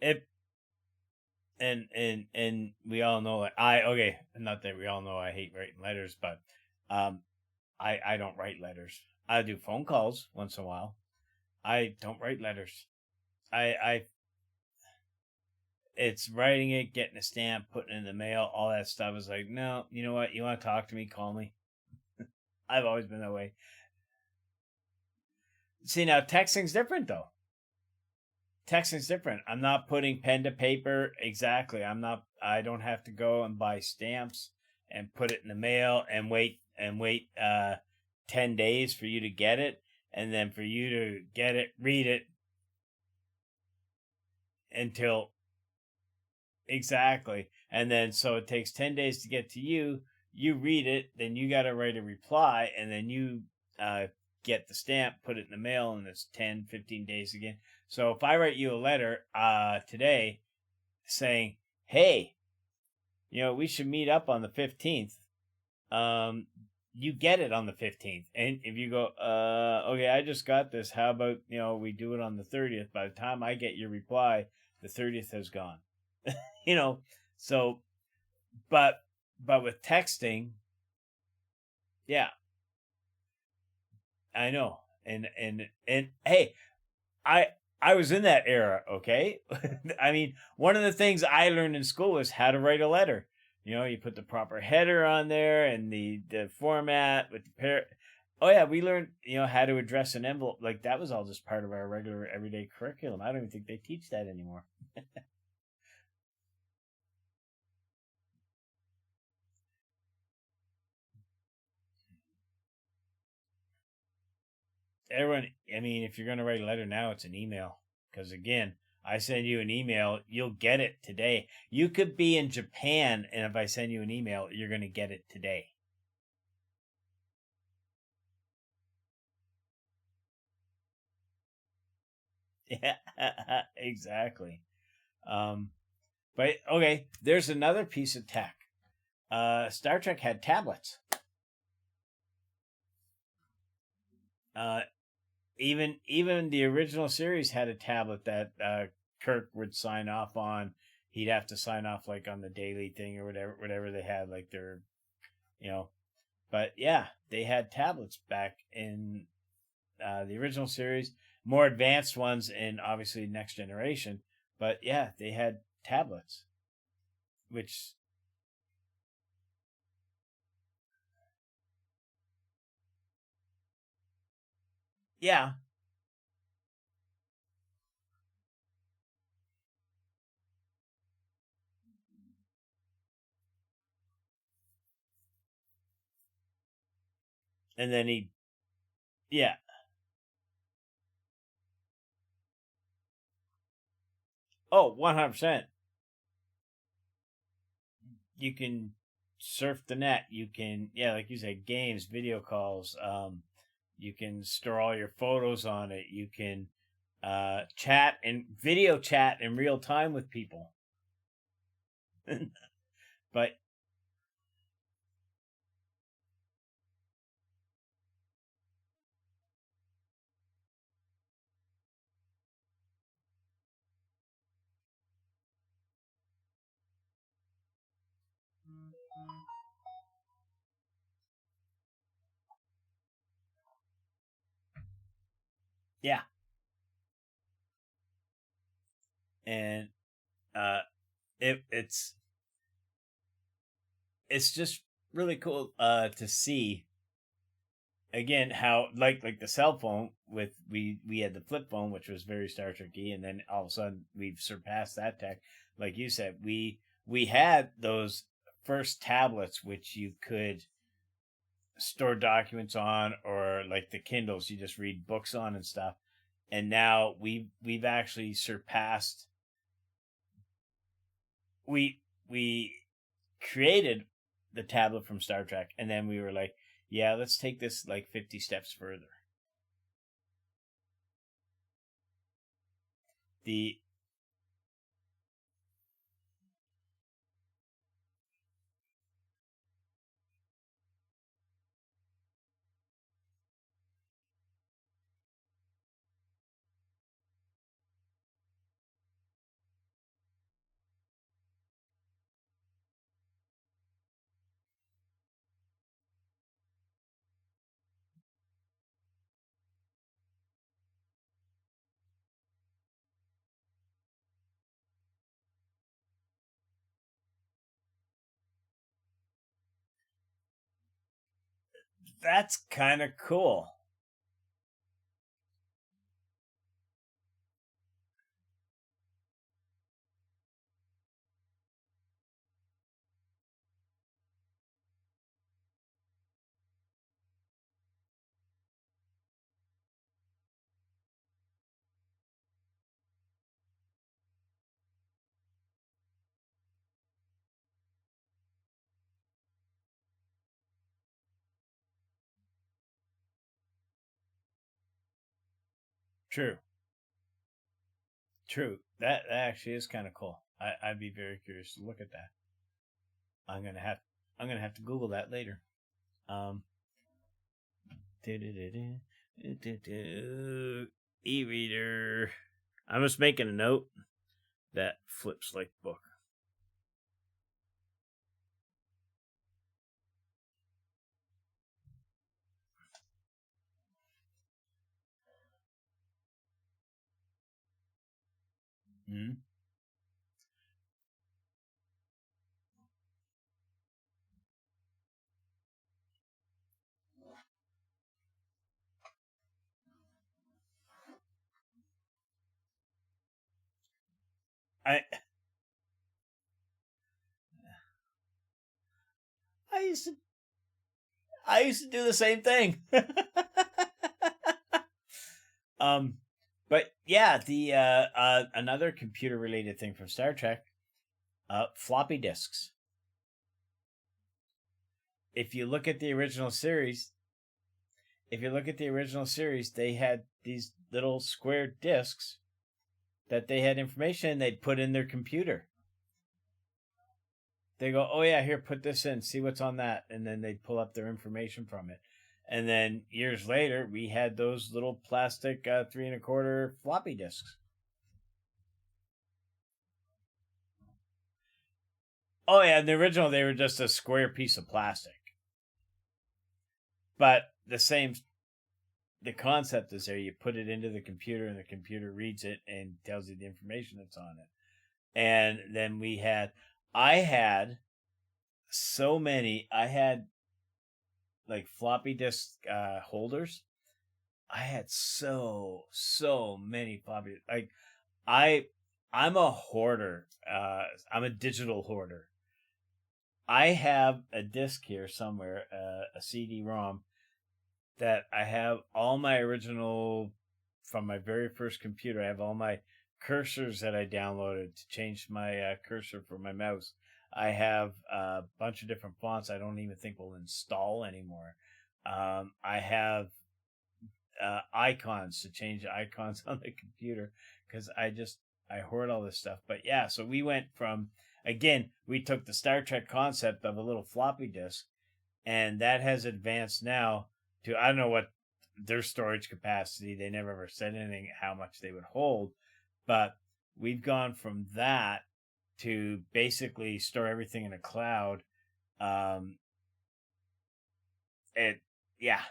it and we all know that I okay, not that we all know I hate writing letters, but um I don't write letters. I do phone calls once in a while. I don't write letters. I it's writing it, getting a stamp, putting it in the mail, all that stuff is like, no, you know what? You want to talk to me? Call me. I've always been that way. See, now texting's different though. Texting's different. I'm not putting pen to paper. Exactly. I don't have to go and buy stamps and put it in the mail and wait 10 days for you to get it, and then for you to get it, read it until exactly. And then so it takes 10 days to get to you. You read it, then you got to write a reply, and then you uh, get the stamp, put it in the mail, and it's 10, 15 days again. So if I write you a letter today saying, hey, we should meet up on the 15th, um, you get it on the 15th. And if you go, okay, I just got this. How about, we do it on the 30th? By the time I get your reply, the 30th has gone. you know, so, but, but with texting, yeah, I know. And hey, I, I was in that era, okay? I mean, one of the things I learned in school was how to write a letter. You put the proper header on there and the format with the pair. Oh yeah, we learned how to address an envelope. Like that was all just part of our regular everyday curriculum. I don't even think they teach that anymore. Everyone, I mean, if you're going to write a letter now, it's an email. Because again, I send you an email, you'll get it today. You could be in Japan, and if I send you an email, you're going to get it today. Yeah, exactly. Um, but okay, there's another piece of tech. Star Trek had tablets. Uh, even the original series had a tablet that Kirk would sign off on. He'd have to sign off like on the daily thing or whatever they had, like their, you know. But yeah, they had tablets back in the original series. More advanced ones in obviously Next Generation. But yeah, they had tablets, which yeah, and then he yeah. Oh, 100%. You can surf the net. You can, yeah, like you said, games, video calls. You can store all your photos on it. You can chat and video chat in real time with people. But yeah, and uh, it's just really cool to see again how like the cell phone with we had the flip phone which was very Star Trekky, and then all of a sudden we've surpassed that tech. Like you said, we had those first tablets which you could store documents on, or like the Kindles you just read books on and stuff. And now we've actually surpassed. We created the tablet from Star Trek, and then we were like, yeah, let's take this like 50 steps further. The That's kind of cool. True. True. That actually is kind of cool. I'd be very curious to look at that. I'm gonna have I'm gonna have to Google that later. Um, e-reader. I'm just making a note that flips like book. Mm-hmm. I I used to I used to do the same thing. um, but yeah, the another computer related thing from Star Trek, floppy disks. If you look at the original series, if you look at the original series, they had these little square disks that they had information they'd put in their computer. They go, oh yeah, here, put this in, see what's on that, and then they'd pull up their information from it. And then years later, we had those little plastic 3 1/4 floppy disks. Oh yeah, in the original they were just a square piece of plastic, but the concept is there. You put it into the computer, and the computer reads it and tells you the information that's on it. And then I had so many. I had like floppy disk holders. I had so many floppy. Like I, I'm a hoarder. I'm a digital hoarder. I have a disc here somewhere, a CD-ROM that I have all my original from my very first computer. I have all my cursors that I downloaded to change my cursor for my mouse. I have a bunch of different fonts I don't even think will install anymore. I have icons to change icons on the computer because I hoard all this stuff. But yeah, so we went from again we took the Star Trek concept of a little floppy disk, and that has advanced now to I don't know what their storage capacity. They never ever said anything how much they would hold, but we've gone from that to basically store everything in a cloud. Um, it yeah,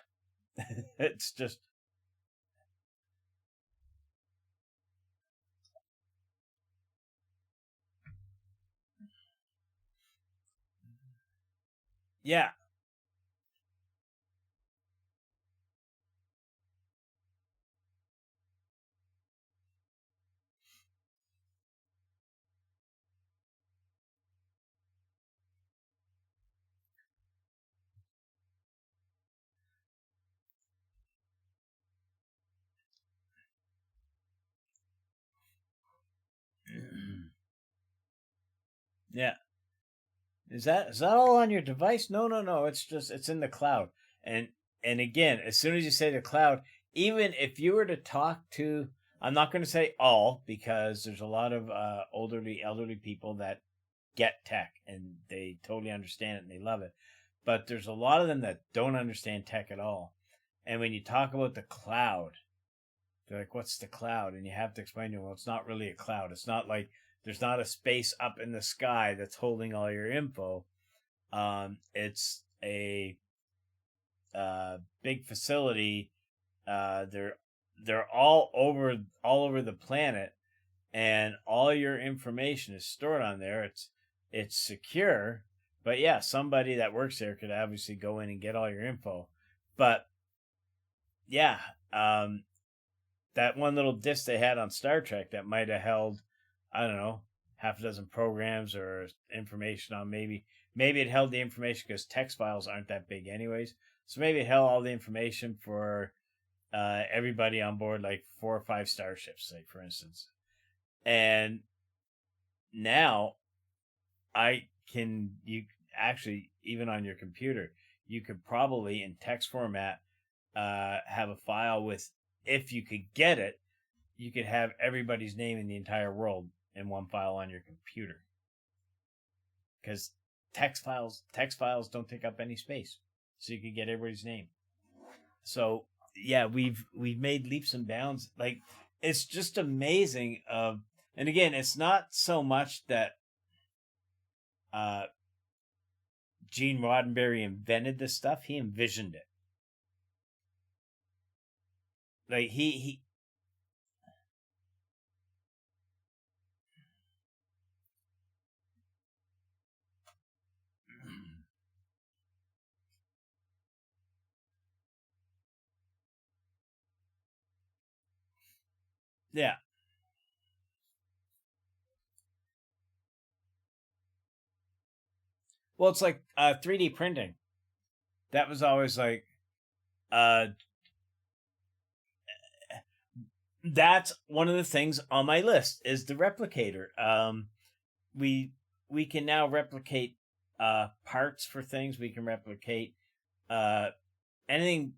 it's just yeah. Yeah. Is that all on your device? No, no, no. It's just it's in the cloud. And and again, as soon as you say the cloud, even if you were to talk to I'm not going to say all because there's a lot of elderly people that get tech and they totally understand it and they love it. But there's a lot of them that don't understand tech at all. And when you talk about the cloud, they're like, "What's the cloud?" And you have to explain to them, "Well, it's not really a cloud. It's not like there's not a space up in the sky that's holding all your info. It's a big facility. They're all over the planet, and all your information is stored on there. It's secure, but yeah, somebody that works there could obviously go in and get all your info But yeah, um, that one little disc they had on Star Trek that might have held, I don't know, half a dozen programs or information on maybe it held the information because text files aren't that big anyways. So maybe it held all the information for everybody on board, like 4 or 5 starships, say for instance. And now I can you actually even on your computer you could probably in text format have a file with, if you could get it, you could have everybody's name in the entire world in one file on your computer because text files don't take up any space, so you could get everybody's name. So yeah, we've made leaps and bounds. Like it's just amazing. And again, it's not so much that uh, Gene Roddenberry invented this stuff; he envisioned it. Like he yeah. Well, it's like 3D printing. That was always like uh, that's one of the things on my list is the replicator. We we can now replicate parts for things. We can replicate uh, anything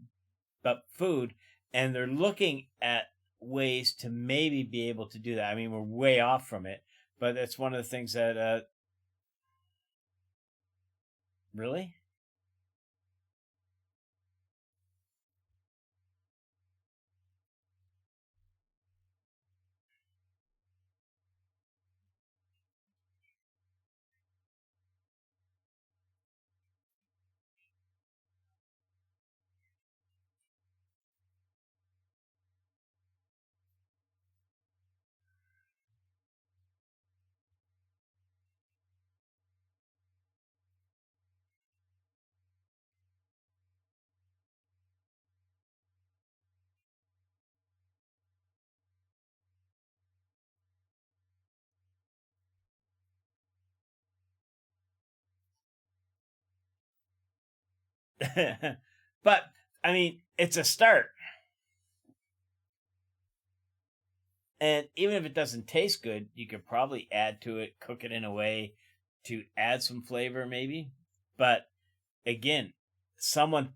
but food, and they're looking at ways to maybe be able to do that. I mean, we're way off from it, but that's one of the things that really. But I mean, it's a start. And even if it doesn't taste good, you could probably add to it, cook it in a way to add some flavor, maybe. But again, someone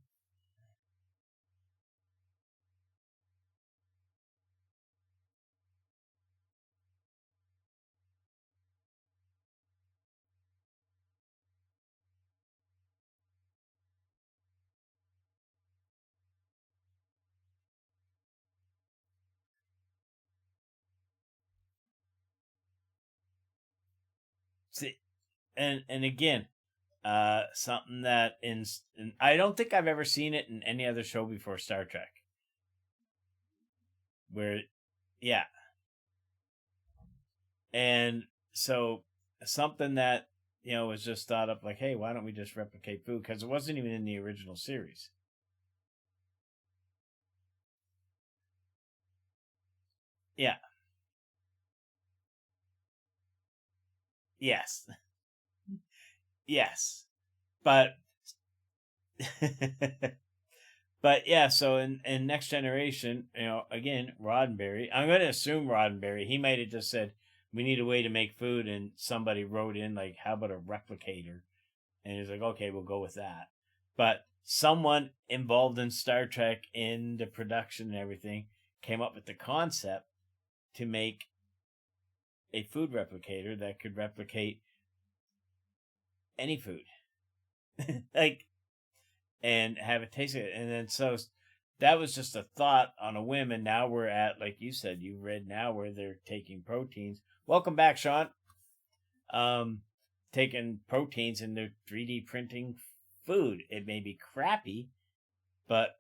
see, and again, something that in I don't think I've ever seen it in any other show before Star Trek, where yeah, and so something that was just thought up like, hey, why don't we just replicate food? Because it wasn't even in the original series. Yeah, yes, yes, but but yeah, so in Next Generation, again, Roddenberry, I'm going to assume Roddenberry, he might have just said, we need a way to make food. And somebody wrote in, like, how about a replicator? And he's like, okay, we'll go with that. But someone involved in Star Trek in the production and everything came up with the concept to make a food replicator that could replicate any food. Like, and have it taste it. And then so that was just a thought on a whim. And now we're at, like you said, you read now where they're taking proteins. Welcome back, Sean. Um, Taking proteins and they're 3D printing food. It may be crappy, but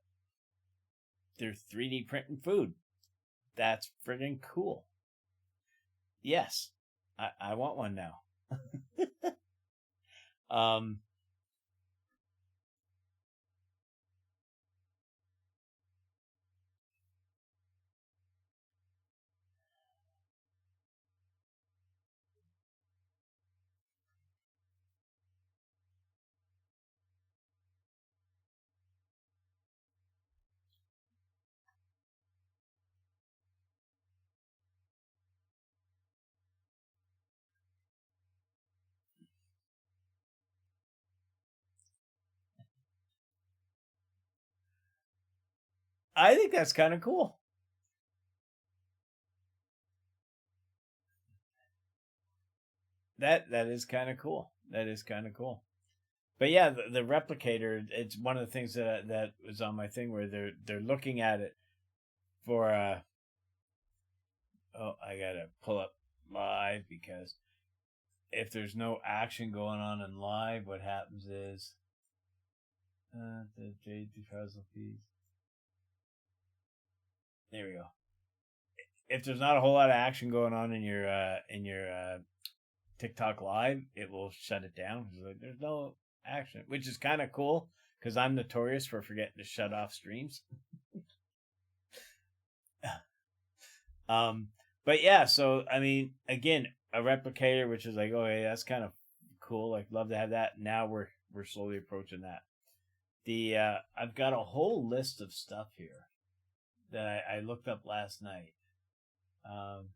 they're 3D printing food. That's friggin' cool. Yes, I want one now. um, I think that's kind of cool. That is kind of cool. That is kind of cool. But yeah, the replicator, it's one of the things that was on my thing where they're looking at it for oh, I gotta pull up live because if there's no action going on in live, what happens is the J2000 feeds. There we go. If there's not a whole lot of action going on in your TikTok live, it will shut it down. It's like there's no action, which is kind of cool because I'm notorious for forgetting to shut off streams. um, but yeah, so I mean, again, a replicator, which is like, okay, that's kind of cool. Like, love to have that. Now we're slowly approaching that. The I've got a whole list of stuff here that I looked up last night. Um,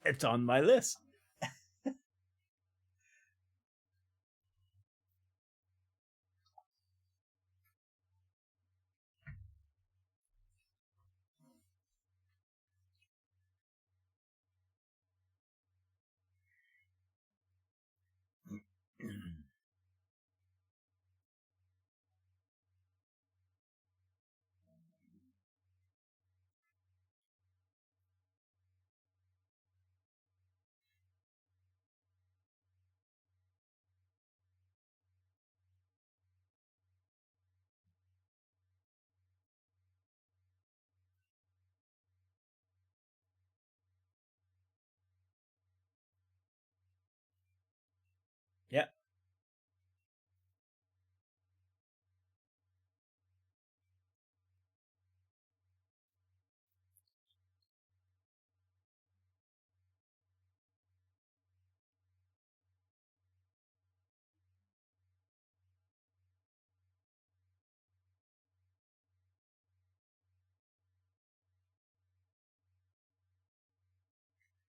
it's on my list. Yeah,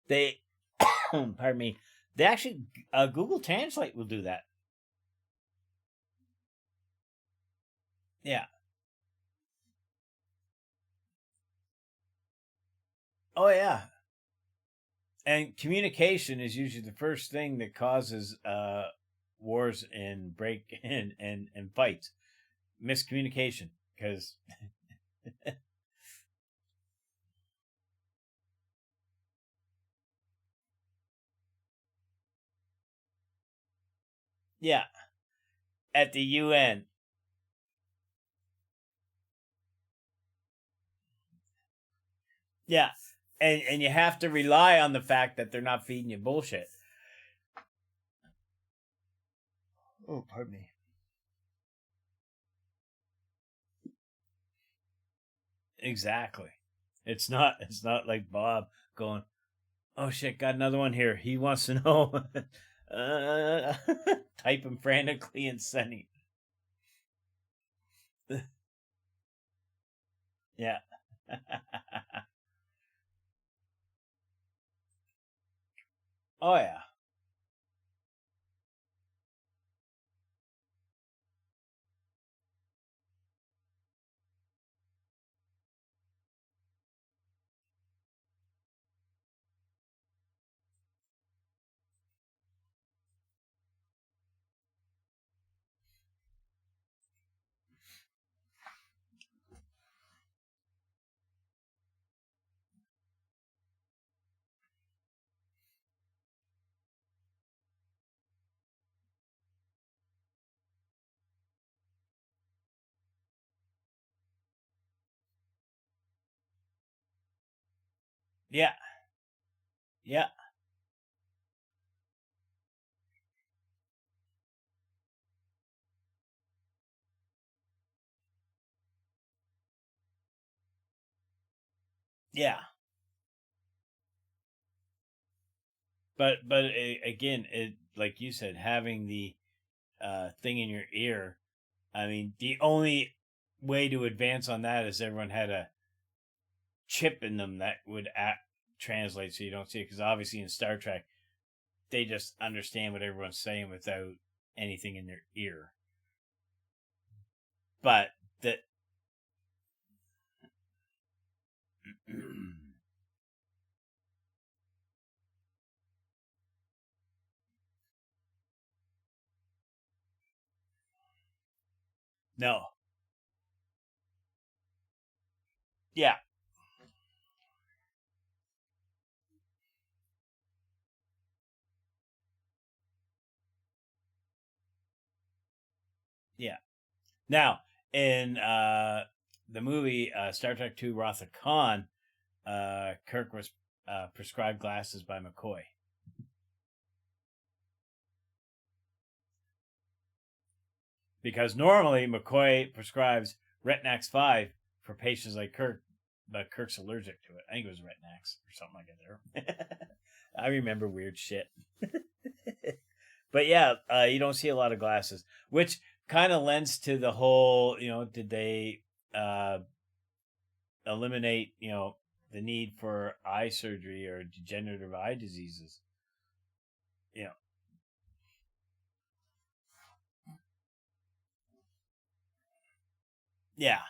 they pardon me. They actually Google Translate will do that. Yeah. Oh yeah. And communication is usually the first thing that causes wars and break and fights. Miscommunication, because yeah, at the UN, yeah, and you have to rely on the fact that they're not feeding you bullshit. Oh, pardon me. Exactly. It's not like Bob going, "Oh shit, got another one here. He wants to know." uh, typing frantically and sending. Yeah. Oh yeah. Yeah. Yeah. Yeah. But again, it like you said, having the thing in your ear. I mean, the only way to advance on that is everyone had a chip in them that would translate so you don't see it, because obviously in Star Trek they just understand what everyone's saying without anything in their ear. But that no, yeah, yeah. Now in the movie Star Trek Two: Wrath of Khan, Kirk was prescribed glasses by McCoy. Because normally McCoy prescribes Retinax 5 for patients like Kirk, but Kirk's allergic to it. I think it was Retinax or something like that there. I remember weird shit. But yeah, you don't see a lot of glasses, which kind of lends to the whole, did they uh, eliminate, the need for eye surgery or degenerative eye diseases? You know, yeah,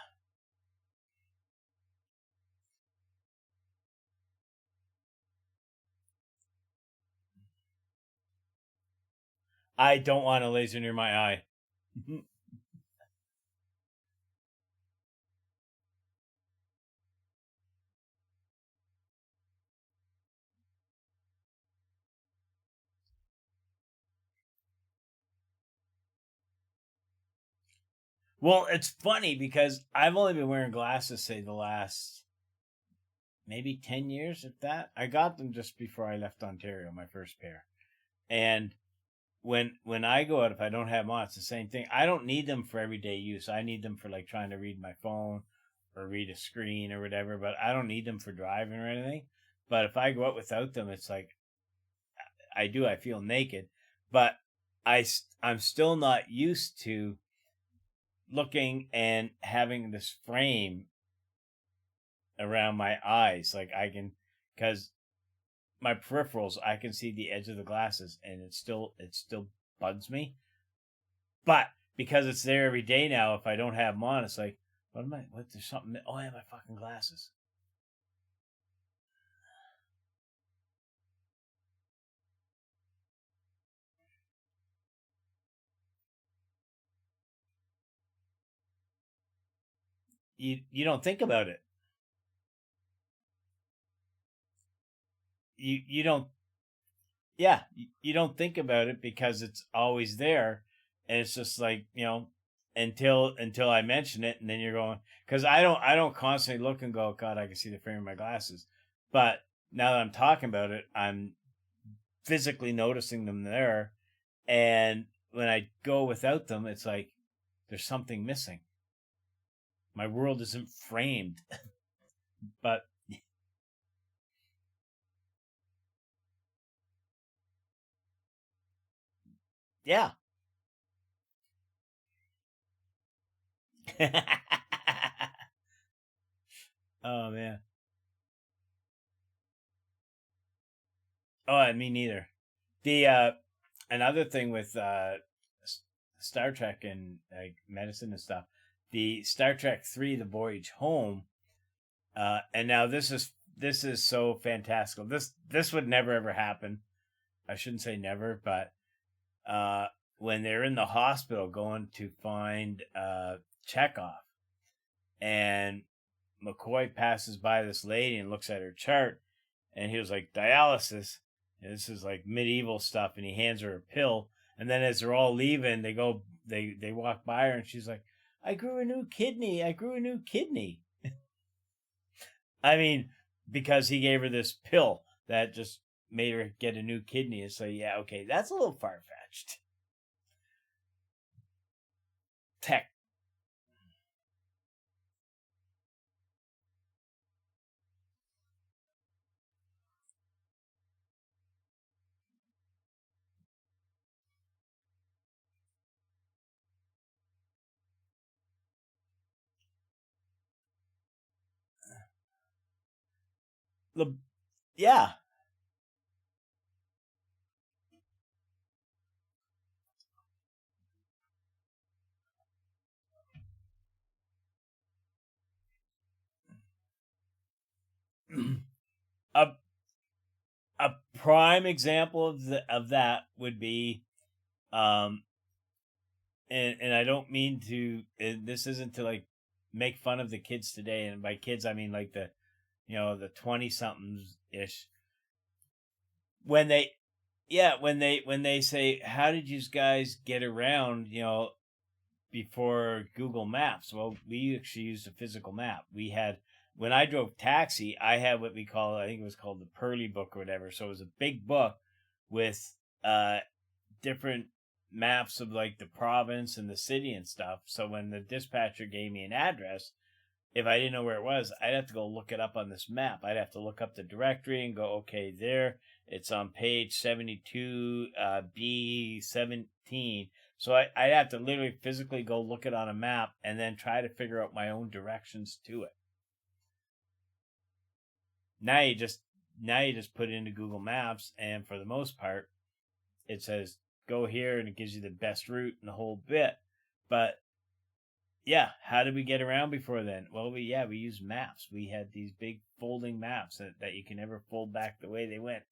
I don't want a laser near my eye. Well, it's funny because I've only been wearing glasses, say, the last maybe 10 years, if that. I got them just before I left Ontario, my first pair. And when I go out, if I don't have them on, it's the same thing. I don't need them for everyday use. I need them for like trying to read my phone or read a screen or whatever, but I don't need them for driving or anything. But if I go out without them, it's like I feel naked. But I'm still not used to looking and having this frame around my eyes. Like I can, because my peripherals, I can see the edge of the glasses, and it still bugs me. But because it's there every day now, if I don't have them on, it's like, what am I? What? There's something. Oh, I have my fucking glasses. You don't think about it. You don't. Yeah, you don't think about it because it's always there, and it's just like, until I mention it, and then you're going, because I don't constantly look and go, God, I can see the frame of my glasses. But now that I'm talking about it, I'm physically noticing them there, and when I go without them, it's like there's something missing. My world isn't framed. But yeah. Oh man. Oh, me neither. The another thing with Star Trek and like medicine and stuff, the Star Trek 3, The Voyage Home, and now this is so fantastical. This would never ever happen. I shouldn't say never, but uh, when they're in the hospital going to find Chekhov, and McCoy passes by this lady and looks at her chart, and he was like, dialysis. And this is like medieval stuff, and he hands her a pill. And then as they're all leaving, they walk by her, and she's like, I grew a new kidney. I grew a new kidney. I mean, because he gave her this pill that just made her get a new kidney. And so, yeah, okay, that's a little far fetched. Tech. Yeah. a a prime example of that would be, um and I don't mean to, and this isn't to like make fun of the kids today, and by kids I mean like the, the 20 somethings ish, when they, yeah, when they say, how did you guys get around, before Google Maps? Well, we actually used a physical map. We had, when I drove taxi, I had what we call, I think it was called the Pearly Book or whatever. So it was a big book with uh different maps of like the province and the city and stuff. So when the dispatcher gave me an address, if I didn't know where it was, I'd have to go look it up on this map. I'd have to look up the directory and go, okay, there, it's on page 72, B17. So I'd have to literally physically go look it on a map and then try to figure out my own directions to it. Now you just now you just put it into Google Maps, and for the most part, it says go here and it gives you the best route and the whole bit. But yeah, how did we get around before then? Well, we used maps. We had these big folding maps that you can never fold back the way they went.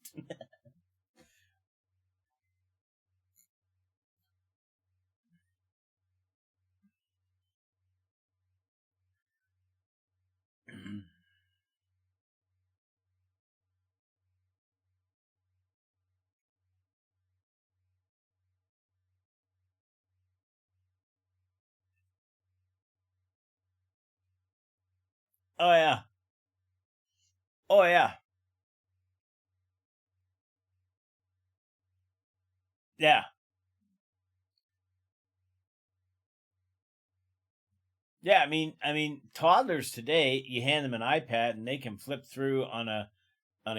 Oh yeah. Oh yeah. Yeah. Yeah, I mean toddlers today, you hand them an iPad and they can flip through on a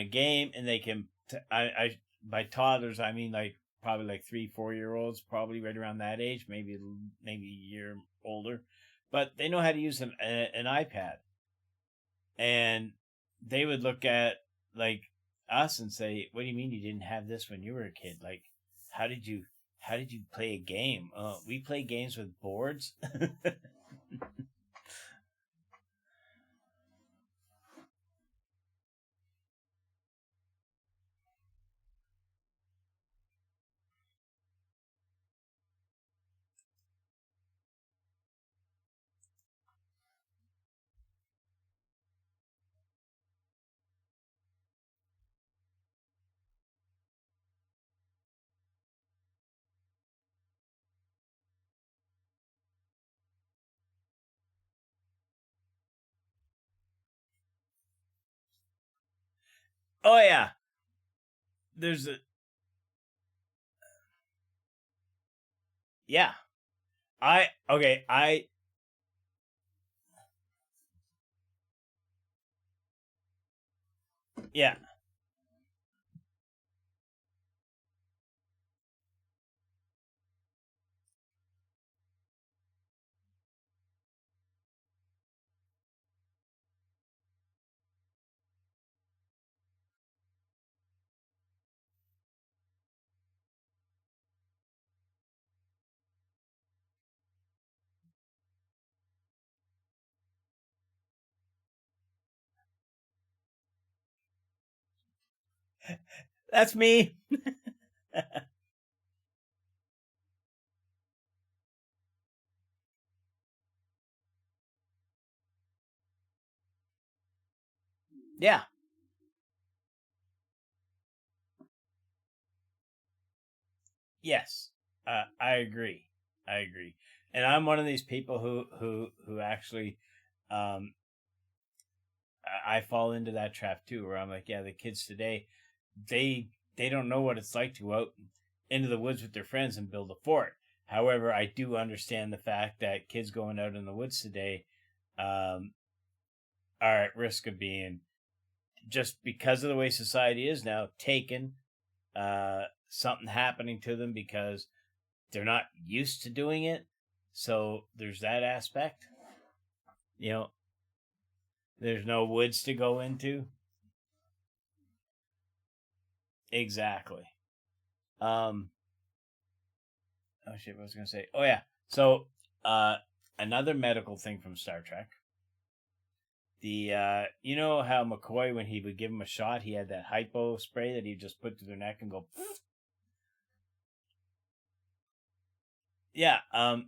game, and they can I by toddlers I mean like probably like 3 4 year olds, probably right around that age, maybe a year older, but they know how to use an iPad. And they would look at like us and say, "What do you mean you didn't have this when you were a kid? Like, how did you how did you play a game? We play games with boards." Oh yeah, there's a yeah. I okay. I Yeah. That's me. Yeah. Yes. I agree. I agree. And I'm one of these people who actually, um I fall into that trap too, where I'm like, yeah, the kids today, they they don't know what it's like to go out into the woods with their friends and build a fort. However, I do understand the fact that kids going out in the woods today, um, are at risk of being, just because of the way society is now, taken, something happening to them because they're not used to doing it. So there's that aspect. You know, there's no woods to go into. Exactly. Oh shit, what was I gonna say? Oh yeah. So another medical thing from Star Trek. The you know how McCoy, when he would give him a shot, he had that hypo spray that he just put to their neck and go. Yeah,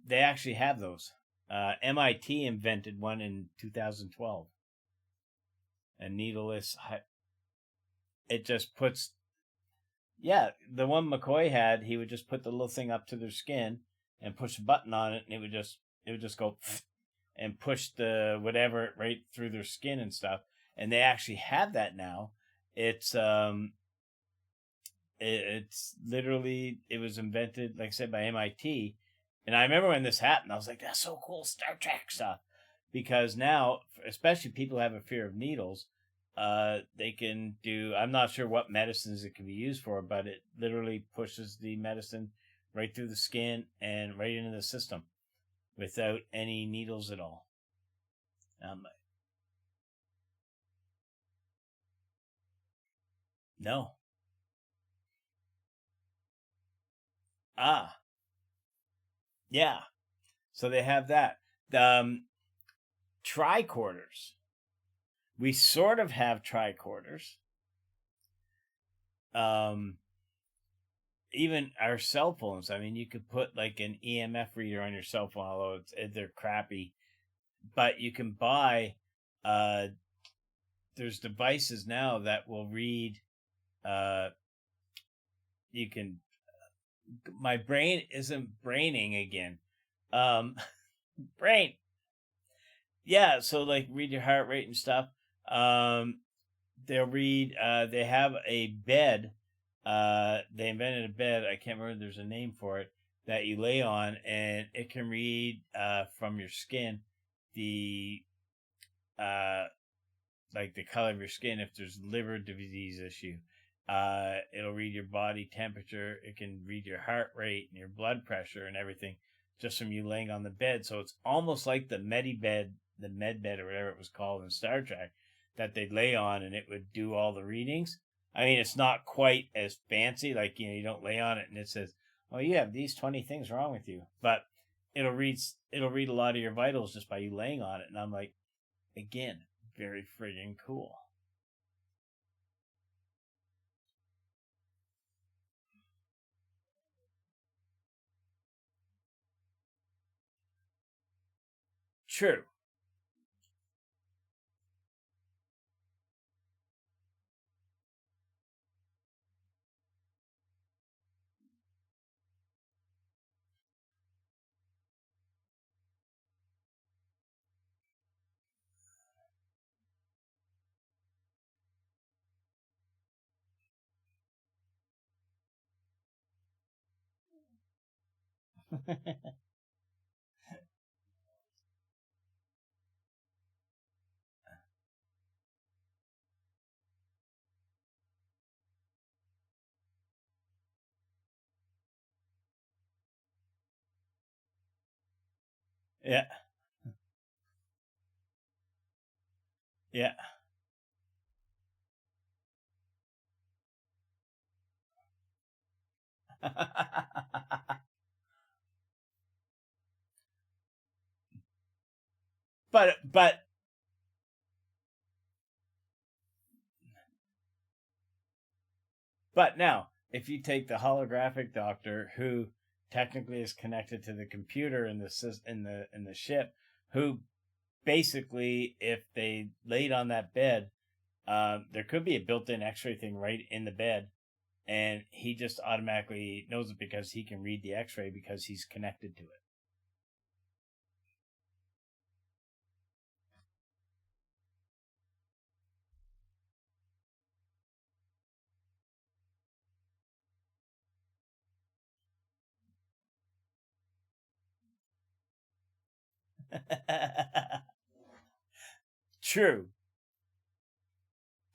they actually have those. MIT invented one in 2012. A needleless. It just puts. Yeah, the one McCoy had, he would just put the little thing up to their skin and push a button on it, and it would just go and push the whatever right through their skin and stuff. And they actually have that now. It's it's literally, it was invented, like I said, by MIT. And I remember when this happened, I was like, that's so cool, Star Trek stuff. Because now, especially people who have a fear of needles, they can do, I'm not sure what medicines it can be used for, but it literally pushes the medicine right through the skin and right into the system without any needles at all. Um, no. Ah, yeah. So they have that. Tricorders. We sort of have tricorders. Um, Even our cell phones. I mean, you could put like an EMF reader on your cell phone, although they're crappy. But you can buy. Uh, there's devices now that will read. Uh, you can. My brain isn't braining again. Um, brain. Yeah, so like read your heart rate and stuff. Um, they'll read. They have a bed. They invented a bed. I can't remember. There's a name for it that you lay on, and it can read from your skin the uh, like the color of your skin. If there's liver disease issue, it'll read your body temperature. It can read your heart rate and your blood pressure and everything just from you laying on the bed. So it's almost like the medibed, the med bed or whatever it was called in Star Trek that they'd lay on, and it would do all the readings. I mean, it's not quite as fancy. Like, you don't lay on it and it says, "Oh, you have these 20 things wrong with you," but it'll read a lot of your vitals just by you laying on it. And I'm like, again, very friggin' cool. True. Yeah. Yeah. but now, if you take the holographic doctor who technically is connected to the computer in the ship, who basically, if they laid on that bed, there could be a built-in X-ray thing right in the bed, and he just automatically knows it because he can read the X-ray because he's connected to it. True.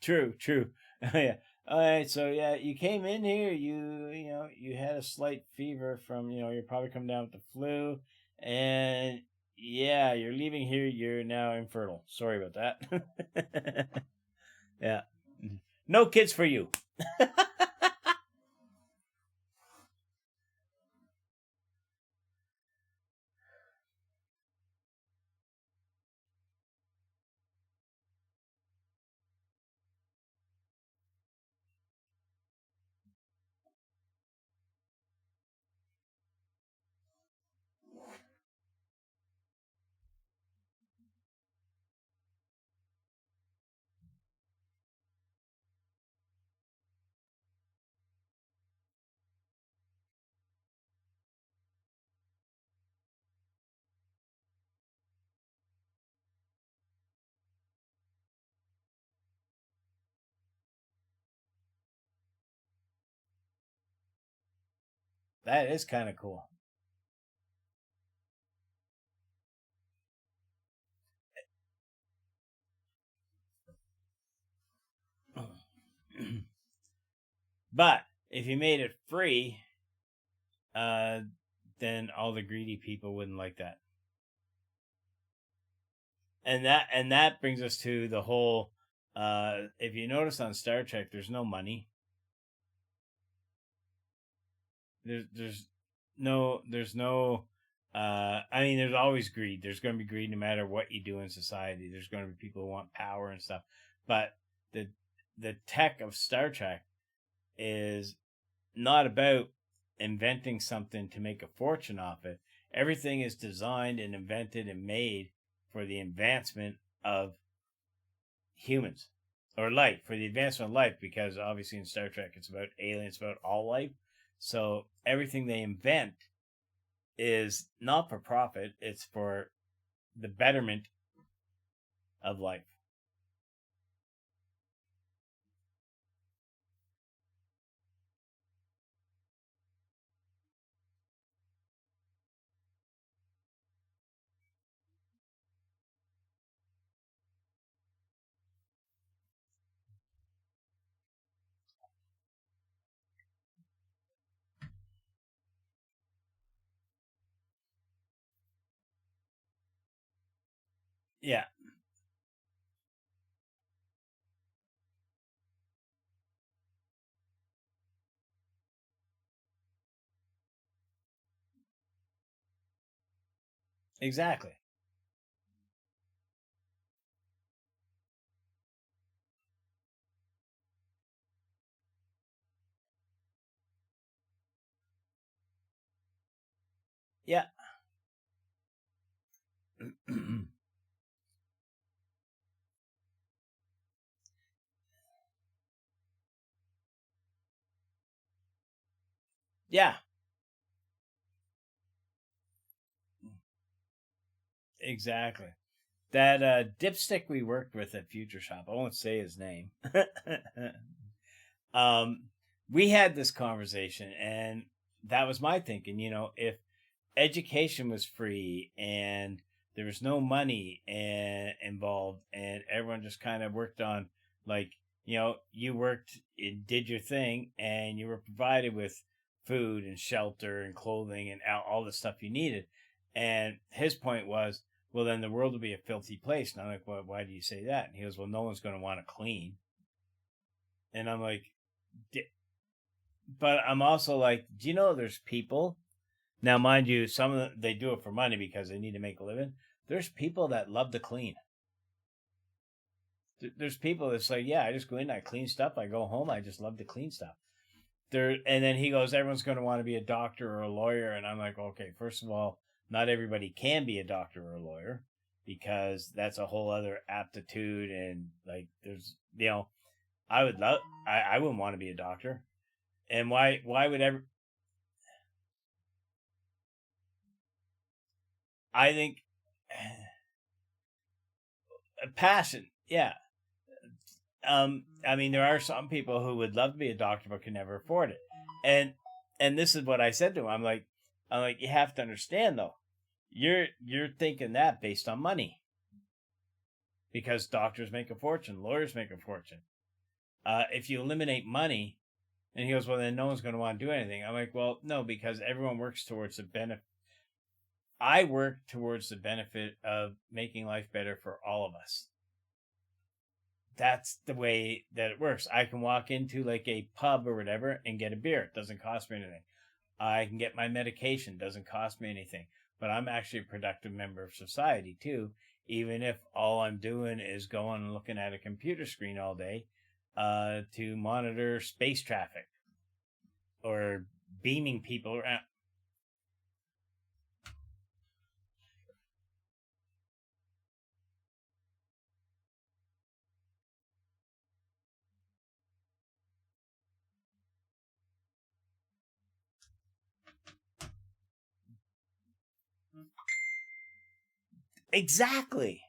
True, true. Yeah. All right, so yeah, you came in here. You had a slight fever from, you're probably coming down with the flu, and yeah, you're leaving here. You're now infertile. Sorry about that. Yeah, no kids for you. That is kind of cool. But if you made it free, uh, then all the greedy people wouldn't like that. And that brings us to the whole. If you notice on Star Trek, there's no money. There's no. I mean, there's always greed. There's going to be greed no matter what you do in society. There's going to be people who want power and stuff. But the the tech of Star Trek is not about inventing something to make a fortune off it. Everything is designed and invented and made for the advancement of humans or life, for the advancement of life, because obviously in Star Trek it's about aliens, it's about all life. So everything they invent is not for profit, it's for the betterment of life. Yeah, exactly. Yeah. Yeah, exactly. That dipstick we worked with at Future Shop, I won't say his name. um, we had this conversation, and that was my thinking. If education was free and there was no money involved, and everyone just kind of worked on, like, you worked and did your thing, and you were provided with food and shelter and clothing and all the stuff you needed. And his point was, well, then the world would be a filthy place. And I'm like, well, why do you say that? And he goes, well, no one's going to want to clean. And I'm like, but I'm also like, do you know there's people now, mind you, some of them, they do it for money because they need to make a living. There's people that love to clean. There's people that's like, yeah, I just go in, I clean stuff, I go home, I just love to clean stuff. And then he goes, everyone's going to want to be a doctor or a lawyer, and I'm like, okay, first of all, not everybody can be a doctor or a lawyer because that's a whole other aptitude, and like, there's, I would love, I wouldn't want to be a doctor, and why would ever? I think passion, yeah. I mean, there are some people who would love to be a doctor but can never afford it. And this is what I said to him. I'm like, you have to understand though, you're thinking that based on money, because doctors make a fortune, lawyers make a fortune. If you eliminate money, and he goes, well, then no one's going to want to do anything. I'm like, well, no, because everyone works towards the benefit. I work towards the benefit of making life better for all of us. That's the way that it works. I can walk into like a pub or whatever and get a beer. It doesn't cost me anything. I can get my medication. It doesn't cost me anything. But I'm actually a productive member of society too, even if all I'm doing is going and looking at a computer screen all day to monitor space traffic or beaming people around. Exactly.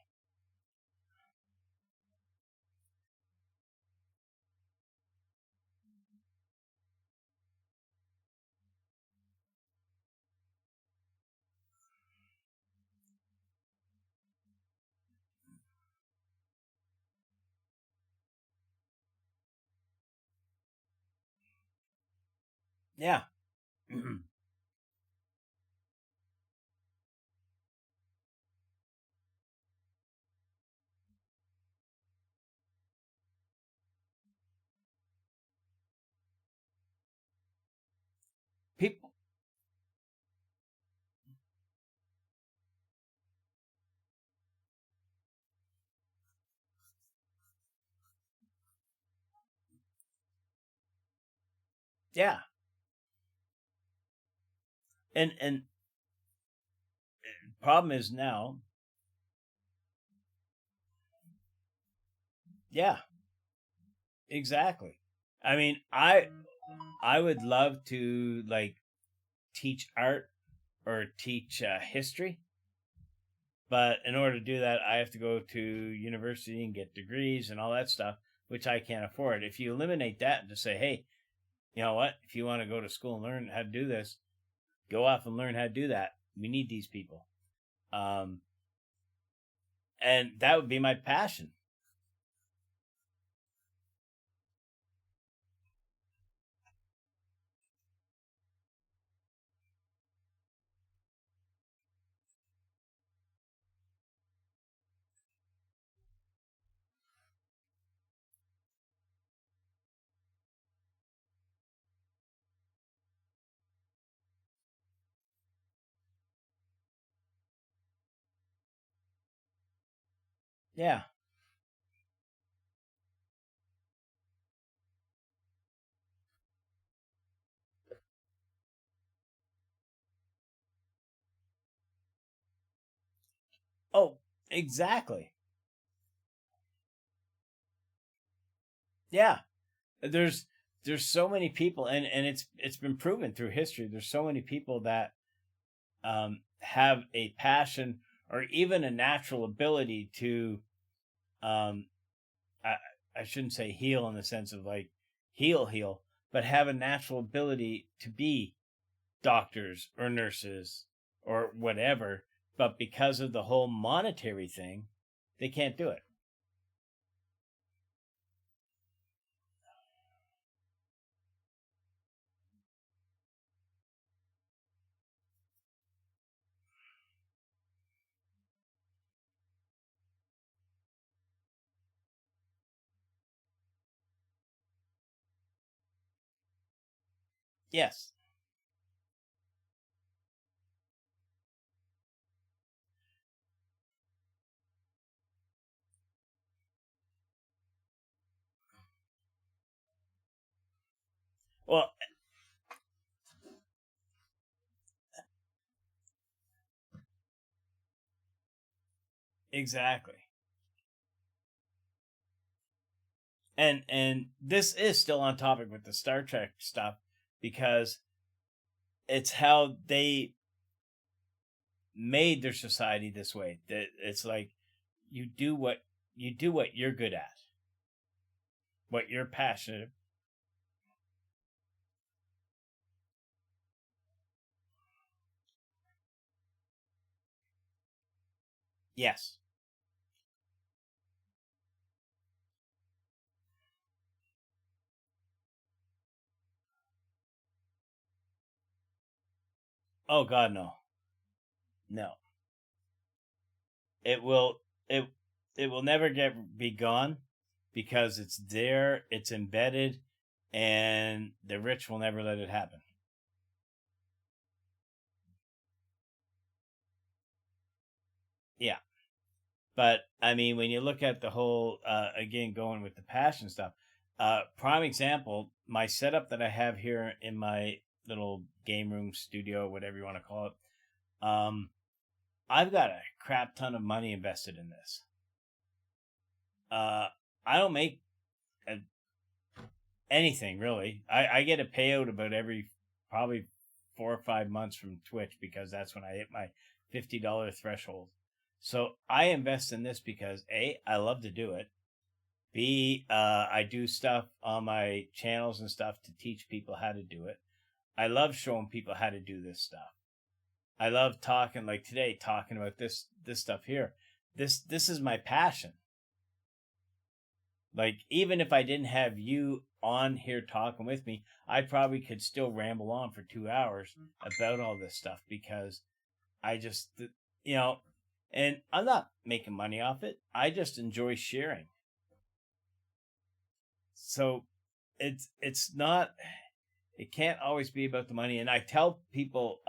Yeah. People. Yeah. And problem is now. Yeah. Exactly. I mean, I would love to like teach art or teach history, but in order to do that, I have to go to university and get degrees and all that stuff, which I can't afford. If you eliminate that and just say, hey, you know what? If you want to go to school and learn how to do this, go off and learn how to do that. We need these people. Um, and that would be my passion. Yeah. Oh, exactly. Yeah. There's there's so many people, and it's been proven through history. There's so many people that have a passion or even a natural ability to um, I, I shouldn't say heal in the sense of like heal, but have a natural ability to be doctors or nurses or whatever. But because of the whole monetary thing, they can't do it. Yes. Well, exactly. And this is still on topic with the Star Trek stuff because it's how they made their society this way. That it's like you do what you're good at, what you're passionate. Yes. Oh God, no, no. It will it it will never get be gone because it's there, it's embedded, and the rich will never let it happen. Yeah. But I mean, when you look at the whole, again, going with the passion stuff, prime example, my setup that I have here in my little game room studio, whatever you want to call it, I've got a crap ton of money invested in this. Uh, I don't make uh anything really. I get a payout about every probably 4 or 5 months from Twitch because that's when I hit my $50 threshold. So I invest in this because I love to do it. B, I do stuff on my channels and stuff to teach people how to do it. I love showing people how to do this stuff. I love talking like today, talking about this stuff here. This is my passion. Like, even if I didn't have you on here talking with me, I probably could still ramble on for 2 hours about all this stuff because I just, you know, and I'm not making money off it. I just enjoy sharing. So it's not, it can't always be about the money. And I tell people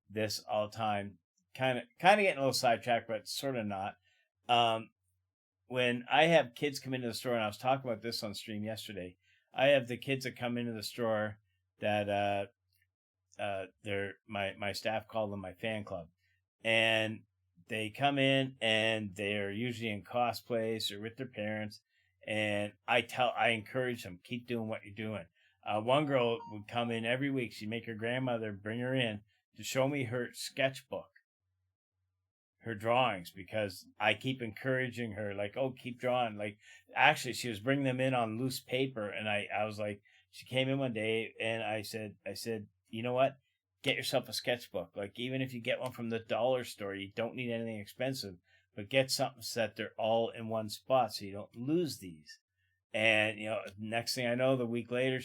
this all the time, kind of getting a little sidetracked, but sort of not. Um, when I have kids come into the store, and I was talking about this on stream yesterday, I have the kids that come into the store that they're my staff call them my fan club, and they come in and they're usually in cosplays or with their parents, and I encourage them, keep doing what you're doing. One girl would come in every week. She'd make her grandmother bring her in to show me her sketchbook, her drawings, because I keep encouraging her, like, oh, keep drawing. Like, actually, she was bringing them in on loose paper, and I was like, she came in one day, and I said, you know what? Get yourself a sketchbook. Like, even if you get one from the dollar store, you don't need anything expensive, but get something so that they're all in one spot so you don't lose these. And next thing I know, the week later,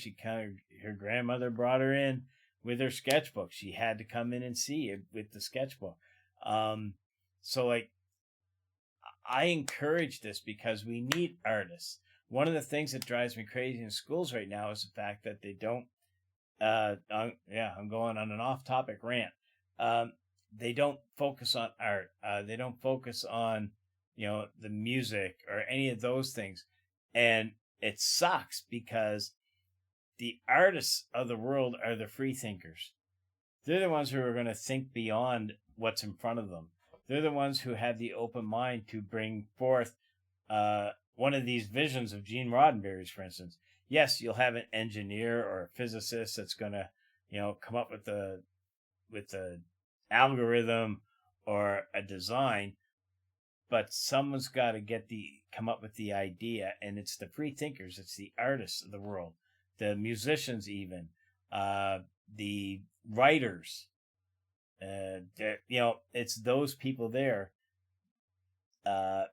her grandmother brought her in with her sketchbook. She had to come in and see it with the sketchbook. So, like, I encourage this because we need artists. One of the things that drives me crazy in schools right now is the fact that they don't. I'm going on an off-topic rant. They don't focus on art. They don't focus on the music or any of those things, and it sucks because the artists of the world are the free thinkers. They're the ones who are going to think beyond what's in front of them. They're the ones who have the open mind to bring forth one of these visions of Gene Roddenberry's, for instance. Yes, you'll have an engineer or a physicist that's going to, come up with the algorithm or a design, but someone's got to come up with the idea, and it's the free thinkers, it's the artists of the world, the musicians, even the writers. It's those people there that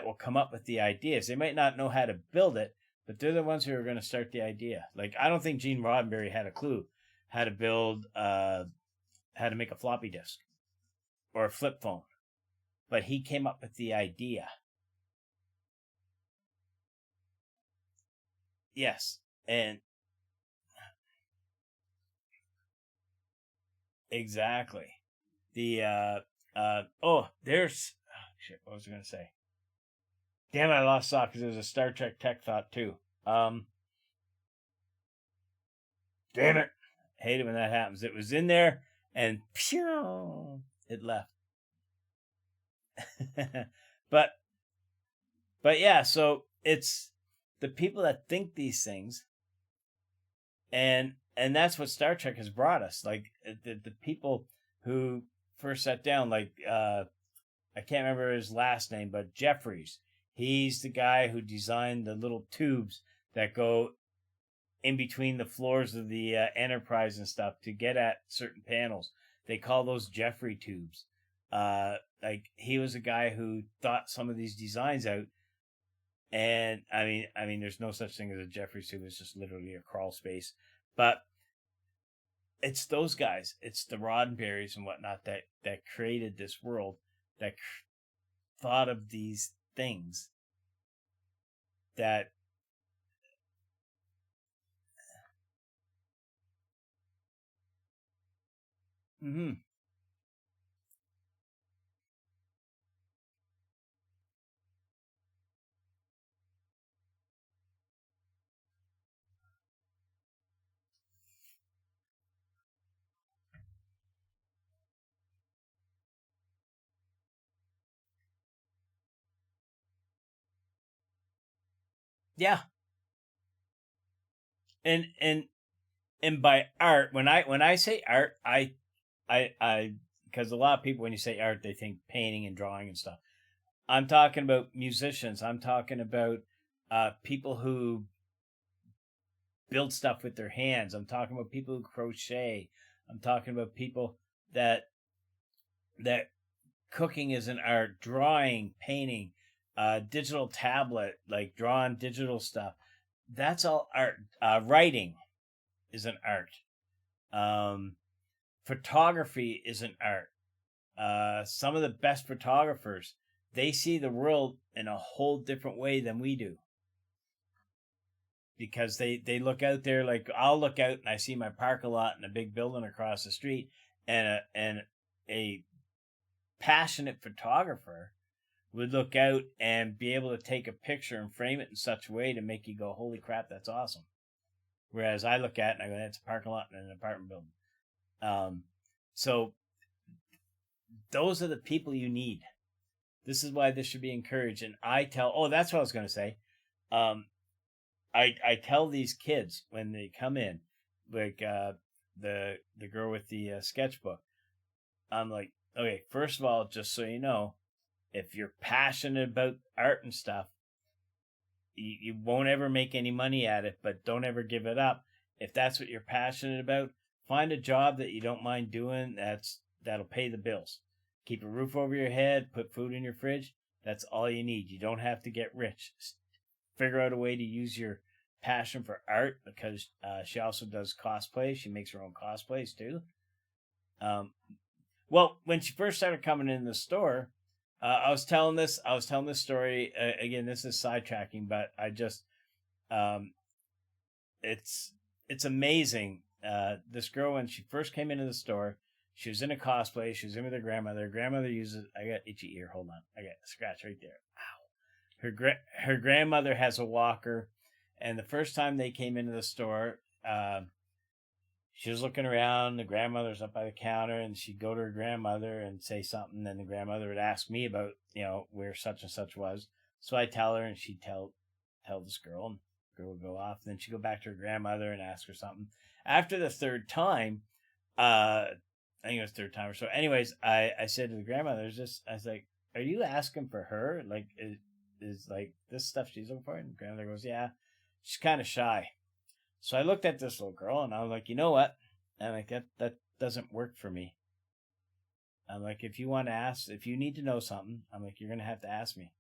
will come up with the ideas. They might not know how to build it, but they're the ones who are going to start the idea. Like, I don't think Gene Roddenberry had a clue how to build, how to make a floppy disk or a flip phone, but he came up with the idea. Yes, and exactly. There's shit. What was I going to say? Damn it, I lost thought because there's a Star Trek tech thought too. Damn it. Hate it when that happens. It was in there and pew, it left. but yeah, so it's the people that think these things, and that's what Star Trek has brought us. Like, the people who first sat down, like I can't remember his last name, but Jeffries. He's the guy who designed the little tubes that go in between the floors of the Enterprise and stuff to get at certain panels. They call those Jeffrey tubes. Like, he was a guy who thought some of these designs out. And I mean, there's no such thing as a Jeffrey tube. It's just literally a crawl space. But it's those guys. It's the Roddenberrys and whatnot that created this world, that thought of these things that mm-hmm. Yeah. And by art, when I say art, I because a lot of people, when you say art, they think painting and drawing and stuff. I'm talking about musicians. I'm talking about people who build stuff with their hands. I'm talking about people who crochet. I'm talking about people that cooking is an art, drawing, painting, digital tablet, like drawn digital stuff. That's all art. Writing is an art. Um, Photography is an art. Some of the best photographers, they see the world in a whole different way than we do, because they look out there. Like, I'll look out and I see my parking lot and a big building across the street, and a passionate photographer would look out and be able to take a picture and frame it in such a way to make you go, holy crap, that's awesome. Whereas I look at it and I go, that's a parking lot and an apartment building. So those are the people you need. This is why this should be encouraged. And that's what I was going to say. I tell these kids when they come in, like the girl with the sketchbook, I'm like, okay, first of all, just so you know, if you're passionate about art and stuff, you won't ever make any money at it, but don't ever give it up. If that's what you're passionate about, find a job that you don't mind doing that'll pay the bills. Keep a roof over your head, put food in your fridge. That's all you need. You don't have to get rich. Figure out a way to use your passion for art, because she also does cosplay. She makes her own cosplays too. Well, when she first started coming in the store, I was telling this story again. This is sidetracking, but I just it's amazing. This girl, when she first came into the store, she was in a cosplay. She was in with her grandmother. Her grandmother uses. I got itchy ear. Hold on. I got a scratch right there. Ow. Her grandmother has a walker, and the first time they came into the store, she was looking around. The grandmother's up by the counter, and she'd go to her grandmother and say something. And the grandmother would ask me about, where such and such was. So I tell her, and she'd tell this girl, and the girl would go off. Then she'd go back to her grandmother and ask her something. After the third time, I think it was third time or so. Anyways, I said to the grandmother, I was like, are you asking for her? Like, is like this stuff she's looking for? And the grandmother goes, yeah, she's kind of shy. So I looked at this little girl and I was like, you know what? I'm like, that doesn't work for me. I'm like, if you want to ask, if you need to know something, I'm like, you're going to have to ask me.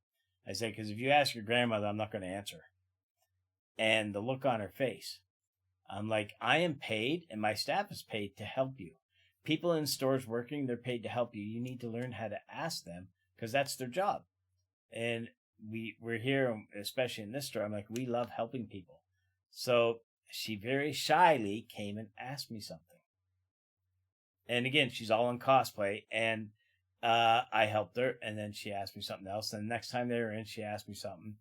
I said, because if you ask your grandmother, I'm not going to answer. And the look on her face, I'm like, I am paid and my staff is paid to help you. People in stores working, they're paid to help you. You need to learn how to ask them, because that's their job. And we're here, especially in this store, I'm like, we love helping people. So she very shyly came and asked me something. And again, she's all in cosplay, and I helped her, and then she asked me something else. And the next time they were in, she asked me something.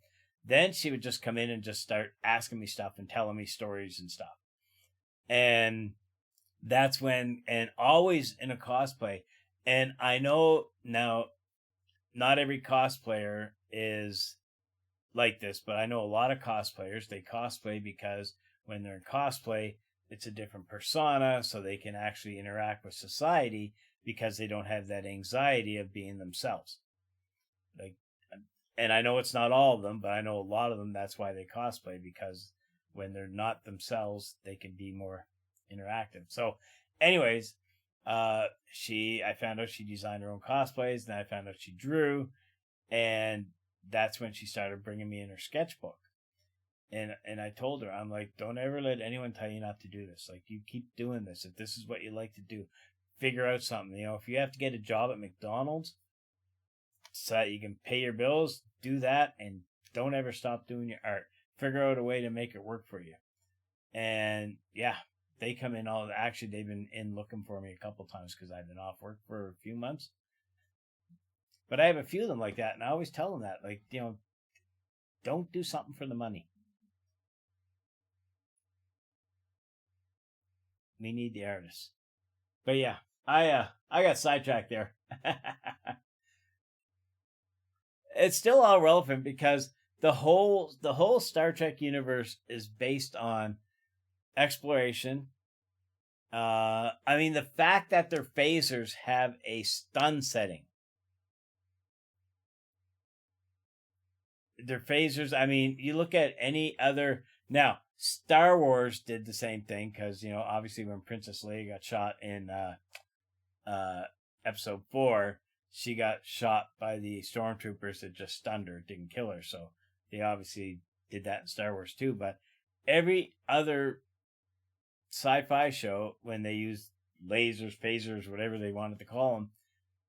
Then she would just come in and just start asking me stuff and telling me stories and stuff. And that's when, and always in a cosplay. And I know now, not every cosplayer is like this, but I know a lot of cosplayers, they cosplay because when they're in cosplay, it's a different persona, so they can actually interact with society because they don't have that anxiety of being themselves. Like, and I know it's not all of them, but I know a lot of them, that's why they cosplay, because when they're not themselves, they can be more interactive. So anyways, I found out she designed her own cosplays, and I found out she drew, and that's when she started bringing me in her sketchbook. And I told her, I'm like, don't ever let anyone tell you not to do this. Like, you keep doing this. If this is what you like to do, figure out something. If you have to get a job at McDonald's so that you can pay your bills, do that, and don't ever stop doing your art. Figure out a way to make it work for you. And yeah, they come in actually, they've been in looking for me a couple times because I've been off work for a few months. But I have a few of them like that, and I always tell them that, like, don't do something for the money. We need the artists. But yeah, I got sidetracked there. It's still all relevant because the whole Star Trek universe is based on exploration. I mean, the fact that their phasers have a stun setting. Their phasers, I mean, you look at any other. Now, Star Wars did the same thing because, obviously when Princess Leia got shot in episode 4, she got shot by the stormtroopers that just stunned her, didn't kill her. So they obviously did that in Star Wars too. But every other sci-fi show, when they used lasers, phasers, whatever they wanted to call them,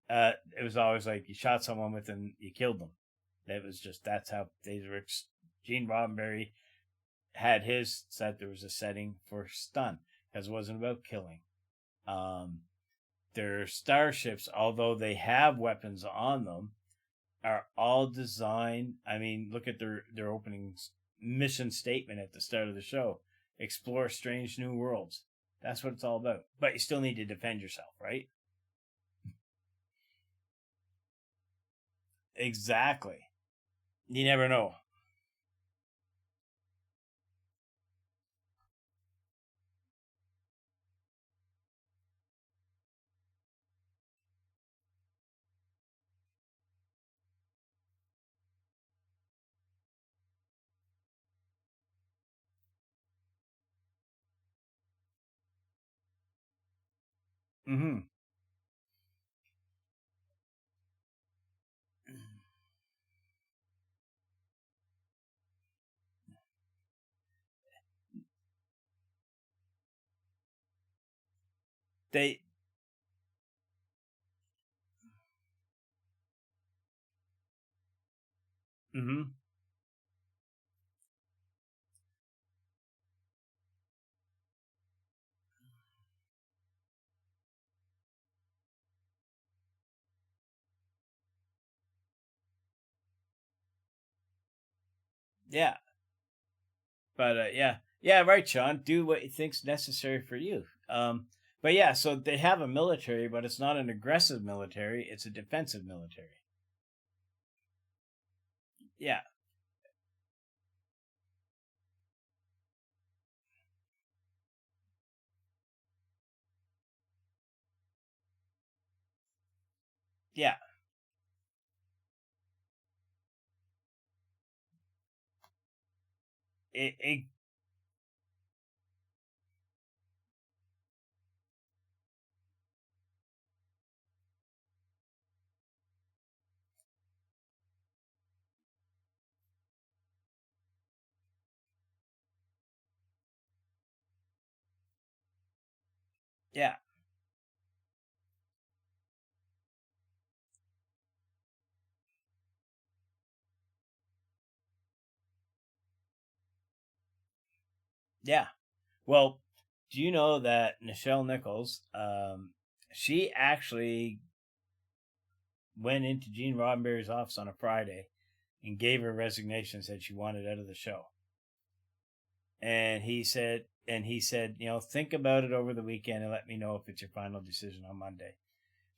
it was always like you shot someone with them, you killed them. That was just that's how they were. Gene Roddenberry had his set. There was a setting for stun because it wasn't about killing. Um, their starships, although they have weapons on them, are all designed. I mean, look at their opening mission statement at the start of the show: explore strange new worlds. That's what it's all about. But you still need to defend yourself, right? Exactly. You never know. Mm-hmm. They. Mm-hmm. Yeah. But yeah, right, Sean. Do what you think's necessary for you. But yeah, so they have a military, but it's not an aggressive military; it's a defensive military. Yeah, yeah, it yeah, yeah. Well, do you know that Nichelle Nichols, she actually went into Gene Roddenberry's office on a Friday and gave her resignation, said she wanted out of the show. And he said, think about it over the weekend and let me know if it's your final decision on Monday.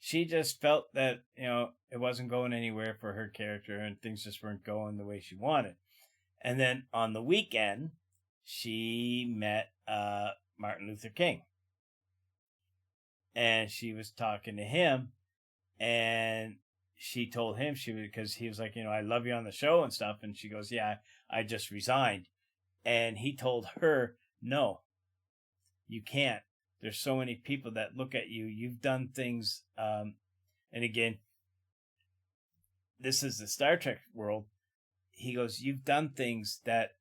She just felt that, it wasn't going anywhere for her character and things just weren't going the way she wanted. And then on the weekend, she met Martin Luther King, and she was talking to him, and she told him she was, because he was like, I love you on the show and stuff, and she goes, yeah, I just resigned. And he told her, no, you can't. There's so many people that look at you. You've done things, and again, this is the Star Trek world. He goes, you've done things that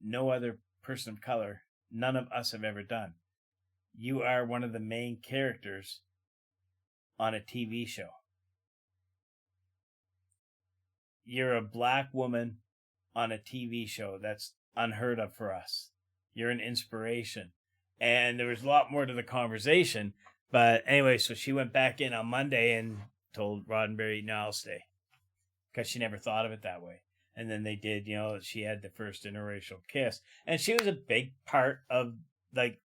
no other person of color, none of us have ever done. You are one of the main characters on a TV show. You're a black woman on a TV show. That's unheard of for us. You're an inspiration. And there was a lot more to the conversation. But anyway, so she went back in on Monday and told Roddenberry, no, I'll stay. Because she never thought of it that way. And then they did, she had the first interracial kiss. And she was a big part of, like,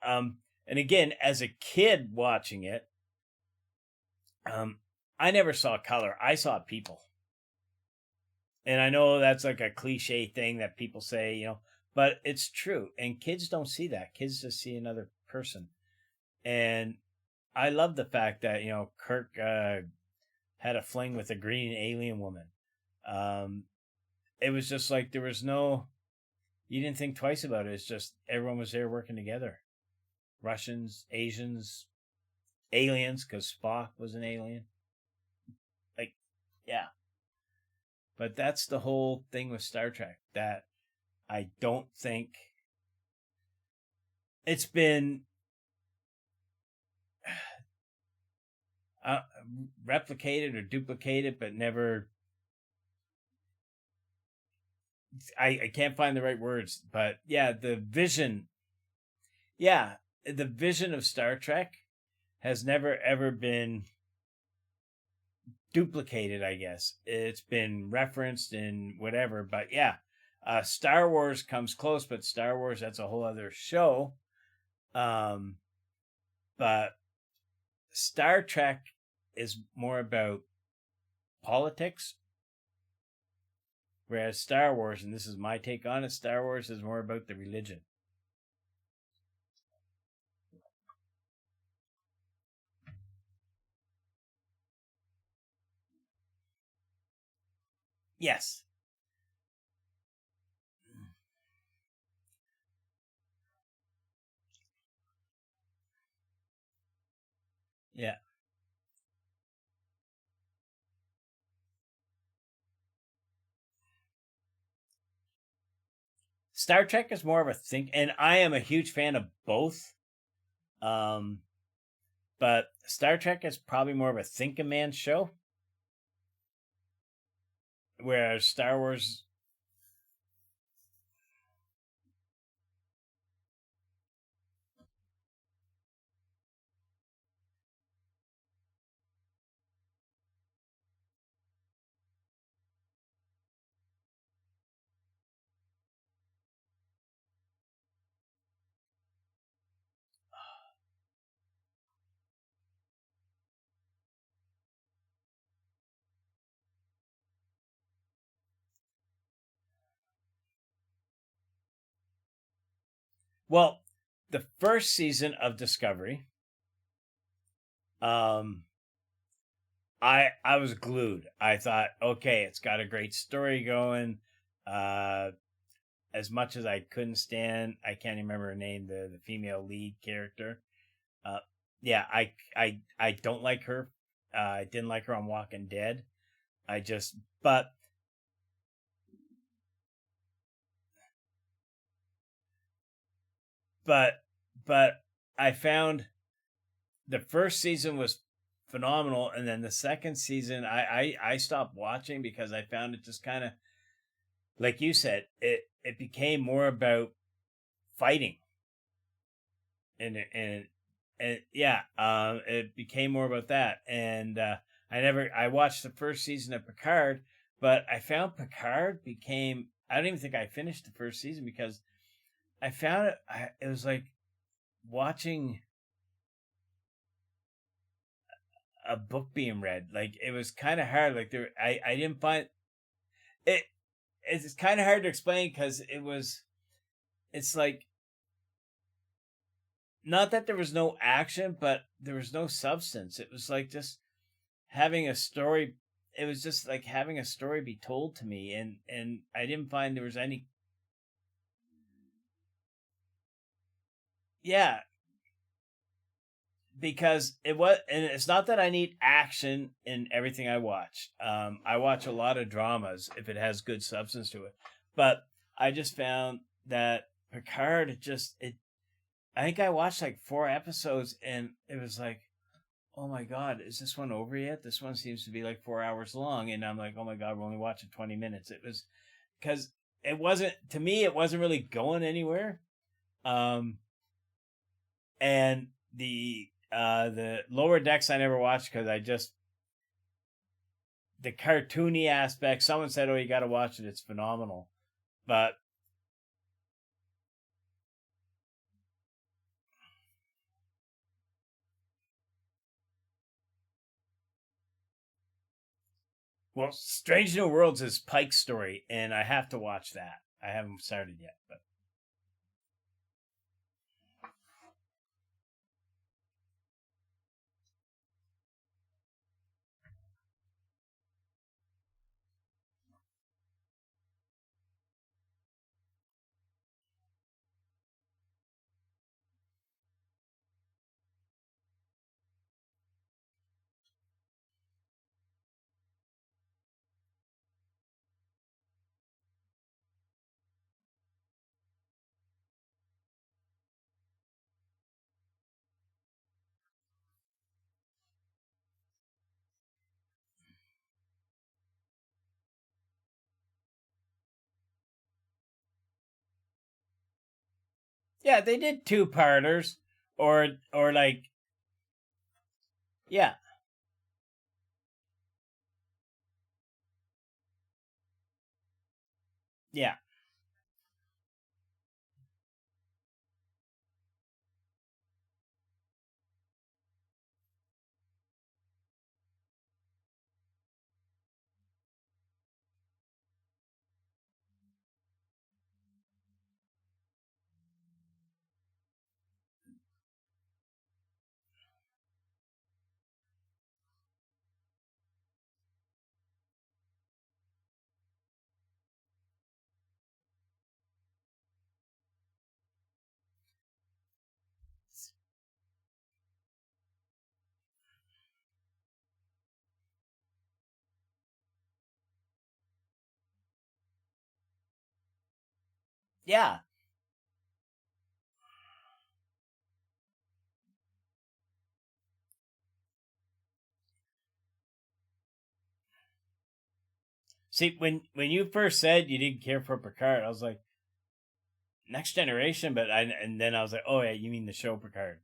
and again, as a kid watching it, um, I never saw color. I saw people. And I know that's like a cliche thing that people say, but it's true. And kids don't see that. Kids just see another person. And I love the fact that, Kirk had a fling with a green alien woman. Um, it was just like there was no, you didn't think twice about it. It's just everyone was there working together. Russians, Asians, aliens because Spock was an alien. Like, yeah. But that's the whole thing with Star Trek, that I don't think it's been uh, replicated or duplicated, but never. I can't find the right words, but yeah, the vision. Yeah, the vision of Star Trek has never ever been duplicated. I guess it's been referenced in whatever, but yeah, Star Wars comes close, but Star Wars, that's a whole other show. Um, but Star Trek is more about politics, whereas Star Wars, and this is my take on it, Star Wars is more about the religion. Yes. Yeah. Star Trek is more of a think, and I am a huge fan of both. Um, but Star Trek is probably more of a think a man show, whereas Star Wars. Well, the first season of Discovery, um, I was glued. I thought, okay, it's got a great story going. Uh, as much as I couldn't stand, I can't remember her name, the female lead character. Uh, yeah, I don't like her. I didn't like her on Walking Dead. I just, but but I found the first season was phenomenal, and then the second season, I stopped watching because I found it just kind of, like you said, it became more about fighting, and yeah, it became more about that, and I watched the first season of Picard, but I found Picard became, I don't even think I finished the first season because I found it was like watching a book being read. Like, it was kind of hard. Like, I didn't find it. It's kind of hard to explain because it's like, not that there was no action, but there was no substance. It was like just having a story. It was just like having a story be told to me, and I didn't find there was any. Yeah, because it was, and it's not that I need action in everything I watch. I watch a lot of dramas if it has good substance to it, but I just found that Picard just it. I think I watched like 4 episodes, and it was like, oh my god, is this one over yet? This one seems to be like 4 hours long, and I'm like, oh my god, we're only watching 20 minutes. It was because it wasn't, to me, it wasn't really going anywhere. Um, and the lower decks I never watched because I just, the cartoony aspect. Someone said, "Oh, you got to watch it; it's phenomenal." But well, Strange New Worlds is Pike's story, and I have to watch that. I haven't started yet, but Yeah, they did two-parters, or like, yeah, yeah, yeah. See, when you first said you didn't care for Picard, I was like, Next Generation, but and then I was like, oh yeah, you mean the show Picard?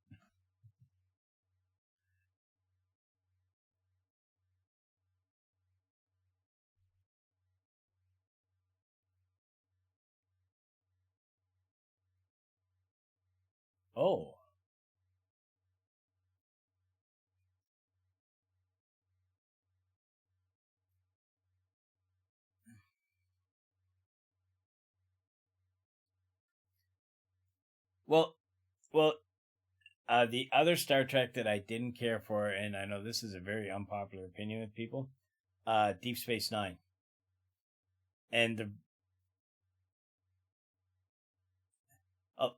Oh, well, well, the other Star Trek that I didn't care for, and I know this is a very unpopular opinion with people, Deep Space Nine, and the uh,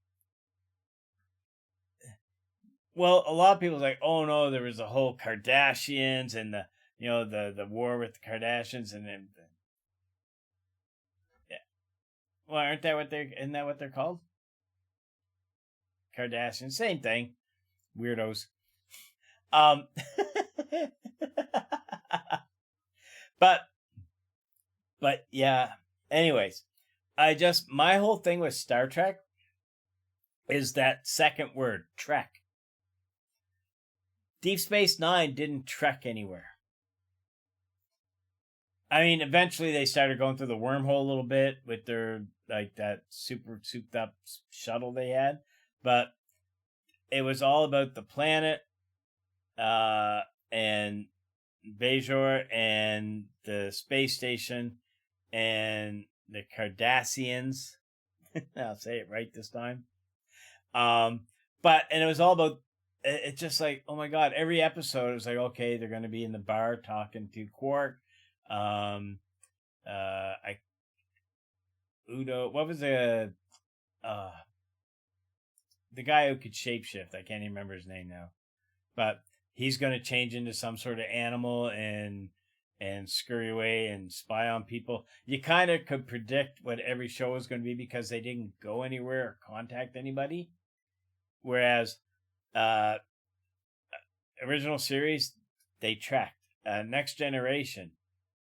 well, a lot of people's like, oh no, there was a whole Kardashians and the war with the Kardashians, and then yeah, well, aren't that what they're isn't that what they're called? Kardashians, same thing, weirdos. Um, but yeah. Anyways, my whole thing with Star Trek is that second word, Trek. Deep Space Nine didn't trek anywhere. I mean, eventually they started going through the wormhole a little bit with their like that super souped up shuttle they had, but it was all about the planet, uh, and Bajor and the space station and the Cardassians. I'll say it right this time. Um, but and it was all about it's just like, oh my god, every episode it was like, okay, they're going to be in the bar talking to Quark. Um, I Udo, what was uh the guy who could shapeshift? I can't even remember his name now, but he's going to change into some sort of animal and scurry away and spy on people. You kind of could predict what every show was going to be because they didn't go anywhere or contact anybody. Whereas uh original series, they tracked. Next Generation,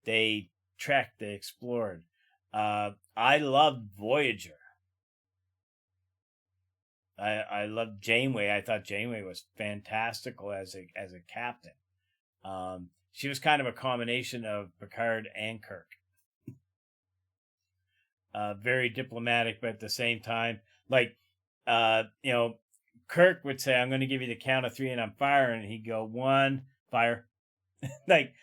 they tracked, they explored. I loved Voyager. I loved Janeway. I thought Janeway was fantastical as a captain. She was kind of a combination of Picard and Kirk. Very diplomatic, but at the same time, like, Kirk would say, "I'm going to give you the count of three, and I'm firing." And he'd go, "One, fire." Like,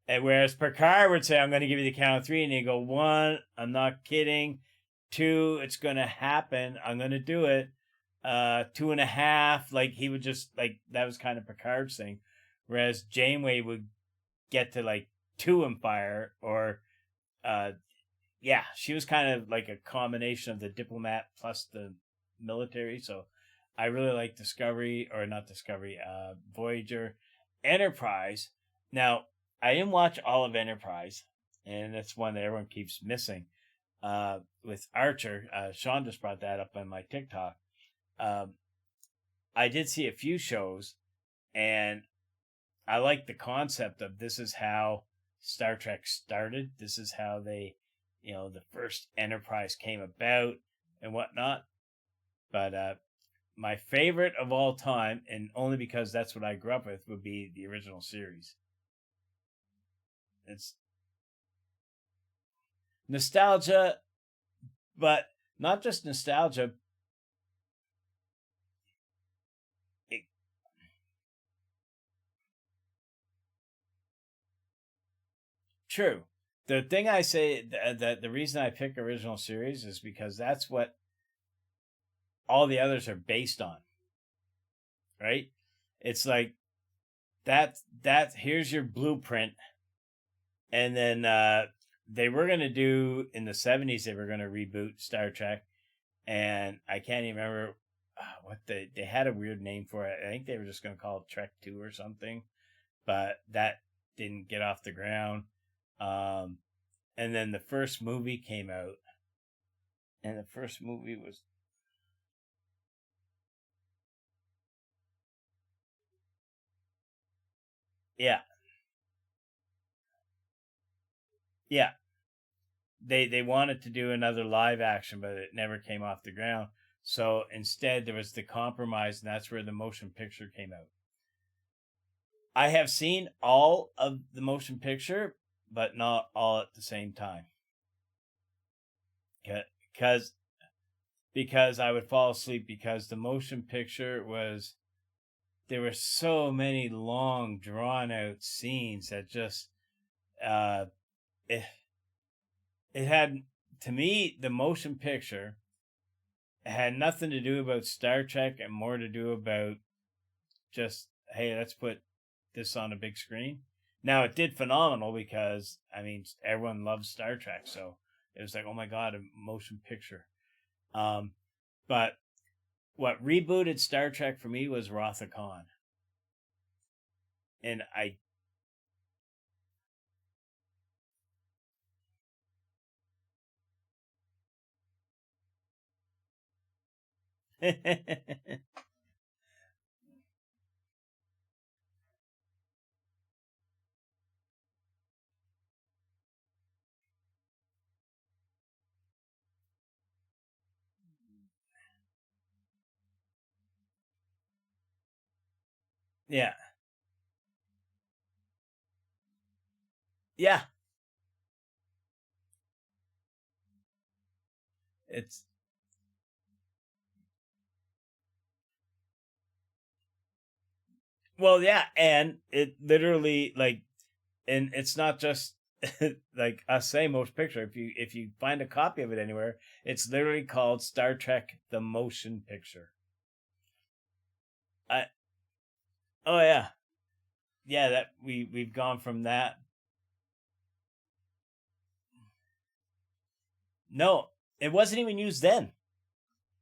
and whereas Picard would say, "I'm going to give you the count of three," and he'd go, "One, I'm not kidding. Two, it's going to happen. I'm going to do it. Two and a half." Like, he would just like that was kind of Picard's thing, whereas Janeway would get to like two and fire, or uh, yeah, she was kind of like a combination of the diplomat plus the military. So I really like Discovery, or not Discovery, Voyager, Enterprise. Now, I didn't watch all of Enterprise, and that's one that everyone keeps missing. With Archer, Sean just brought that up on my TikTok. Um, I did see a few shows, and I like the concept of this is how Star Trek started. This is how they, the first Enterprise came about and whatnot. But my favorite of all time, and only because that's what I grew up with, would be the original series. It's nostalgia, but not just nostalgia. It, true. The thing I say that the reason I pick original series is because that's what all the others are based on, right? It's like that here's your blueprint, and then they were going to do in the 70s, they were going to reboot Star Trek, and I can't even remember what they had a weird name for it. I think they were just going to call it Trek 2 or something, but that didn't get off the ground. Um, and then the first movie came out, and the first movie was, yeah, yeah. They wanted to do another live action, but it never came off the ground. So instead, there was the compromise, and that's where the motion picture came out. I have seen all of the motion picture, but not all at the same time. Because because I would fall asleep because the motion picture was there were so many long drawn out scenes that just uh it, it had to me the motion picture had nothing to do about Star Trek and more to do about just hey, let's put this on a big screen. Now it did phenomenal because I mean everyone loves Star Trek, so it was like oh my god, a motion picture. Um, but what rebooted Star Trek for me was Wrath of Khan, and I yeah, yeah, it's well, yeah, and it literally like, and it's not just like us saying motion picture. If you find a copy of it anywhere, it's literally called Star Trek: The Motion Picture. I oh yeah, yeah. That we've gone from that. No, it wasn't even used then.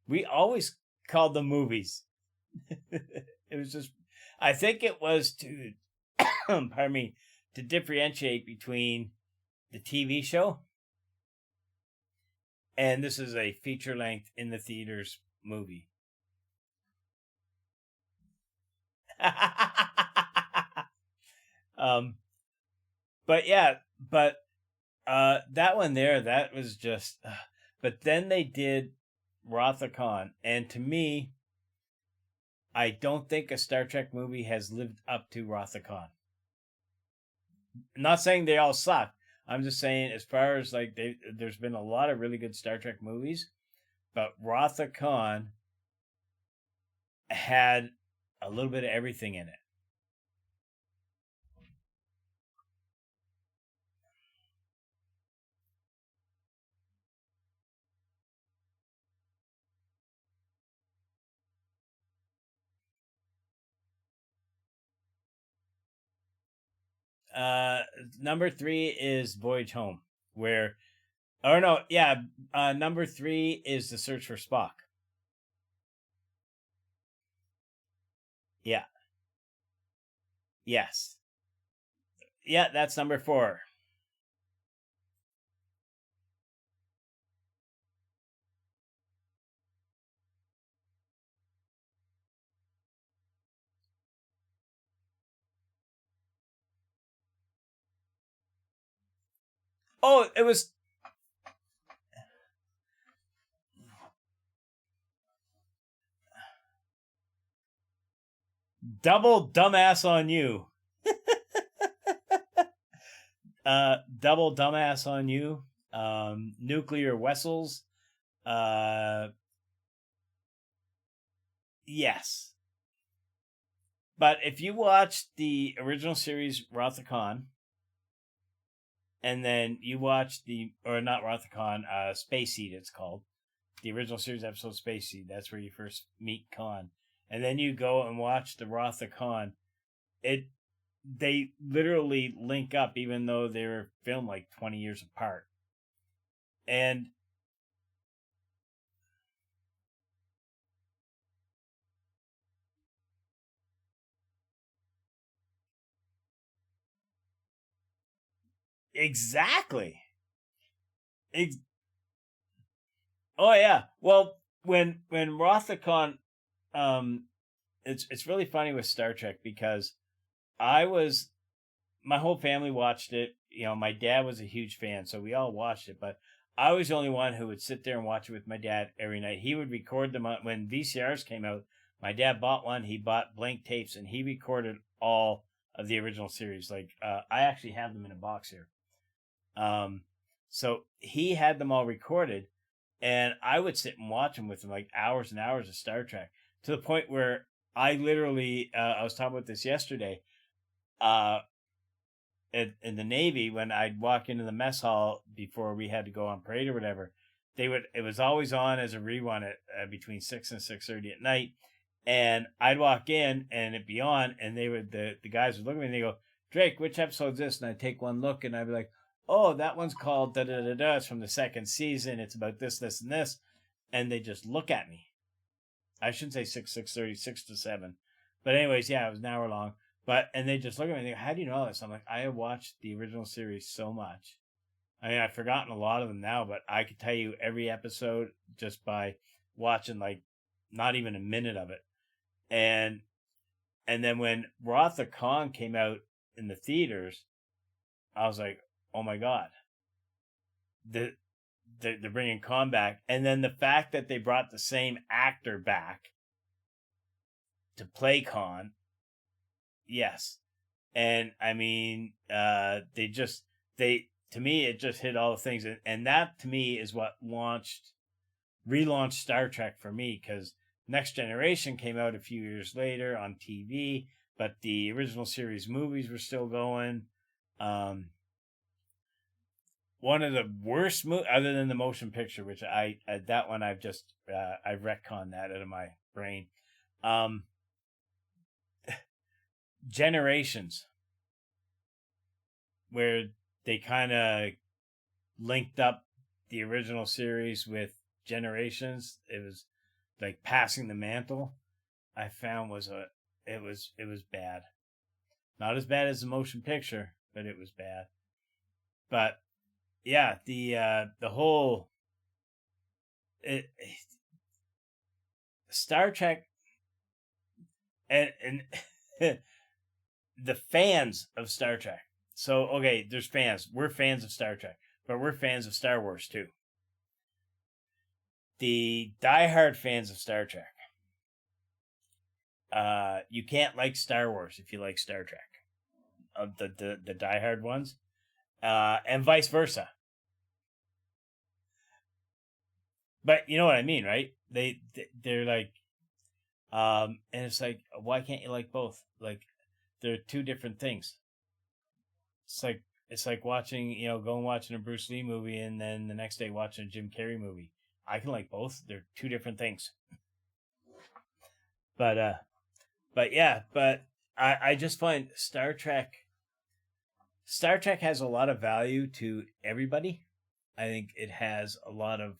We always called them movies. It was just, I think it was to, pardon me, to differentiate between the TV show and this is a feature length in the theaters movie. um, but yeah, but that one there, that was just. But then they did Wrath of Khan, and to me, I don't think a Star Trek movie has lived up to Wrath of Khan. I'm not saying they all suck. I'm just saying, as far as like, there's been a lot of really good Star Trek movies, but Wrath of Khan had a little bit of everything in it. Uh, Number three is Voyage Home, where, oh no, yeah, number three is The Search for Spock. Yeah, yes, yeah, that's number four. Oh, it was Double dumbass on you. Double dumbass on you. Nuclear vessels. Uh, yes. But if you watch the original series Wrath of Khan, and then you watch or not Wrath of Khan, Space Seed, it's called. The original series episode Space Seed, that's where you first meet Khan. And then you go and watch the Wrath of Khan. They literally link up, even though they were filmed like 20 years apart. And exactly. Ex- oh yeah. Well, when Rothacon, um, it's really funny with Star Trek because I was my whole family watched it. You know, my dad was a huge fan, so we all watched it. But I was the only one who would sit there and watch it with my dad every night. He would record them when VCRs came out. My dad bought one. He bought blank tapes, and he recorded all of the original series. Like I actually have them in a box here. Um, so he had them all recorded, and I would sit and watch them with him, like hours and hours of Star Trek, to the point where I literally, I was talking about this yesterday. Uh, in the Navy, when I'd walk into the mess hall before we had to go on parade or whatever, it was always on as a rerun at between 6 and 6:30 at night, and I'd walk in and it'd be on, and the guys would look at me and they go, Drake, which episode's this? And I'd take one look and I'd be like, oh, that one's called da da da da. It's from the second season. It's about this, this, and this, and they just look at me. I shouldn't say 6:30, 6 to 7, but anyways, yeah, it was an hour long. But and they just look at me and they go, how do you know this? I'm like, I have watched the original series so much. I mean, I've forgotten a lot of them now, but I could tell you every episode just by watching like not even a minute of it. And then when Wrath of Khan came out in the theaters, I was like, oh my god, the they're bringing Khan back. And then the fact that they brought the same actor back to play Khan, yes. And I mean, they to me it just hit all the things, and that to me is what relaunched Star Trek for me, because Next Generation came out a few years later on TV, but the original series movies were still going. Um, one of the worst other than the motion picture, which I that one I've just I've retconned that out of my brain. Um, Generations, where they kind of linked up the original series with Generations. It was like passing the mantle. I found it was bad. Not as bad as the motion picture, but it was bad. But yeah, the whole Star Trek and the fans of Star Trek. So okay, there's fans. We're fans of Star Trek, but we're fans of Star Wars too. The diehard fans of Star Trek. You can't like Star Wars if you like Star Trek. Of the diehard ones, and vice versa. But you know what I mean, right? They're like, and it's like, why can't you like both? Like, they're two different things. It's like watching, going watching a Bruce Lee movie and then the next day watching a Jim Carrey movie. I can like both. They're two different things. But yeah, but I just find Star Trek has a lot of value to everybody. I think it has a lot of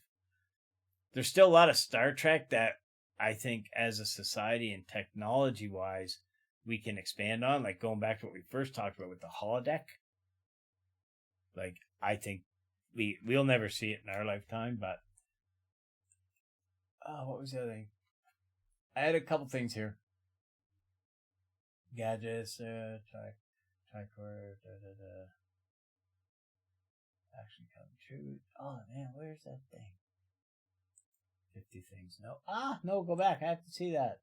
there's still a lot of Star Trek that I think as a society and technology wise we can expand on, like going back to what we first talked about with the holodeck. Like I think we'll never see it in our lifetime, but oh, what was the other thing? I had a couple things here. Gadgets, tricorder, actually come true. Oh man, where's that thing? 50 things. No. No, go back. I have to see that.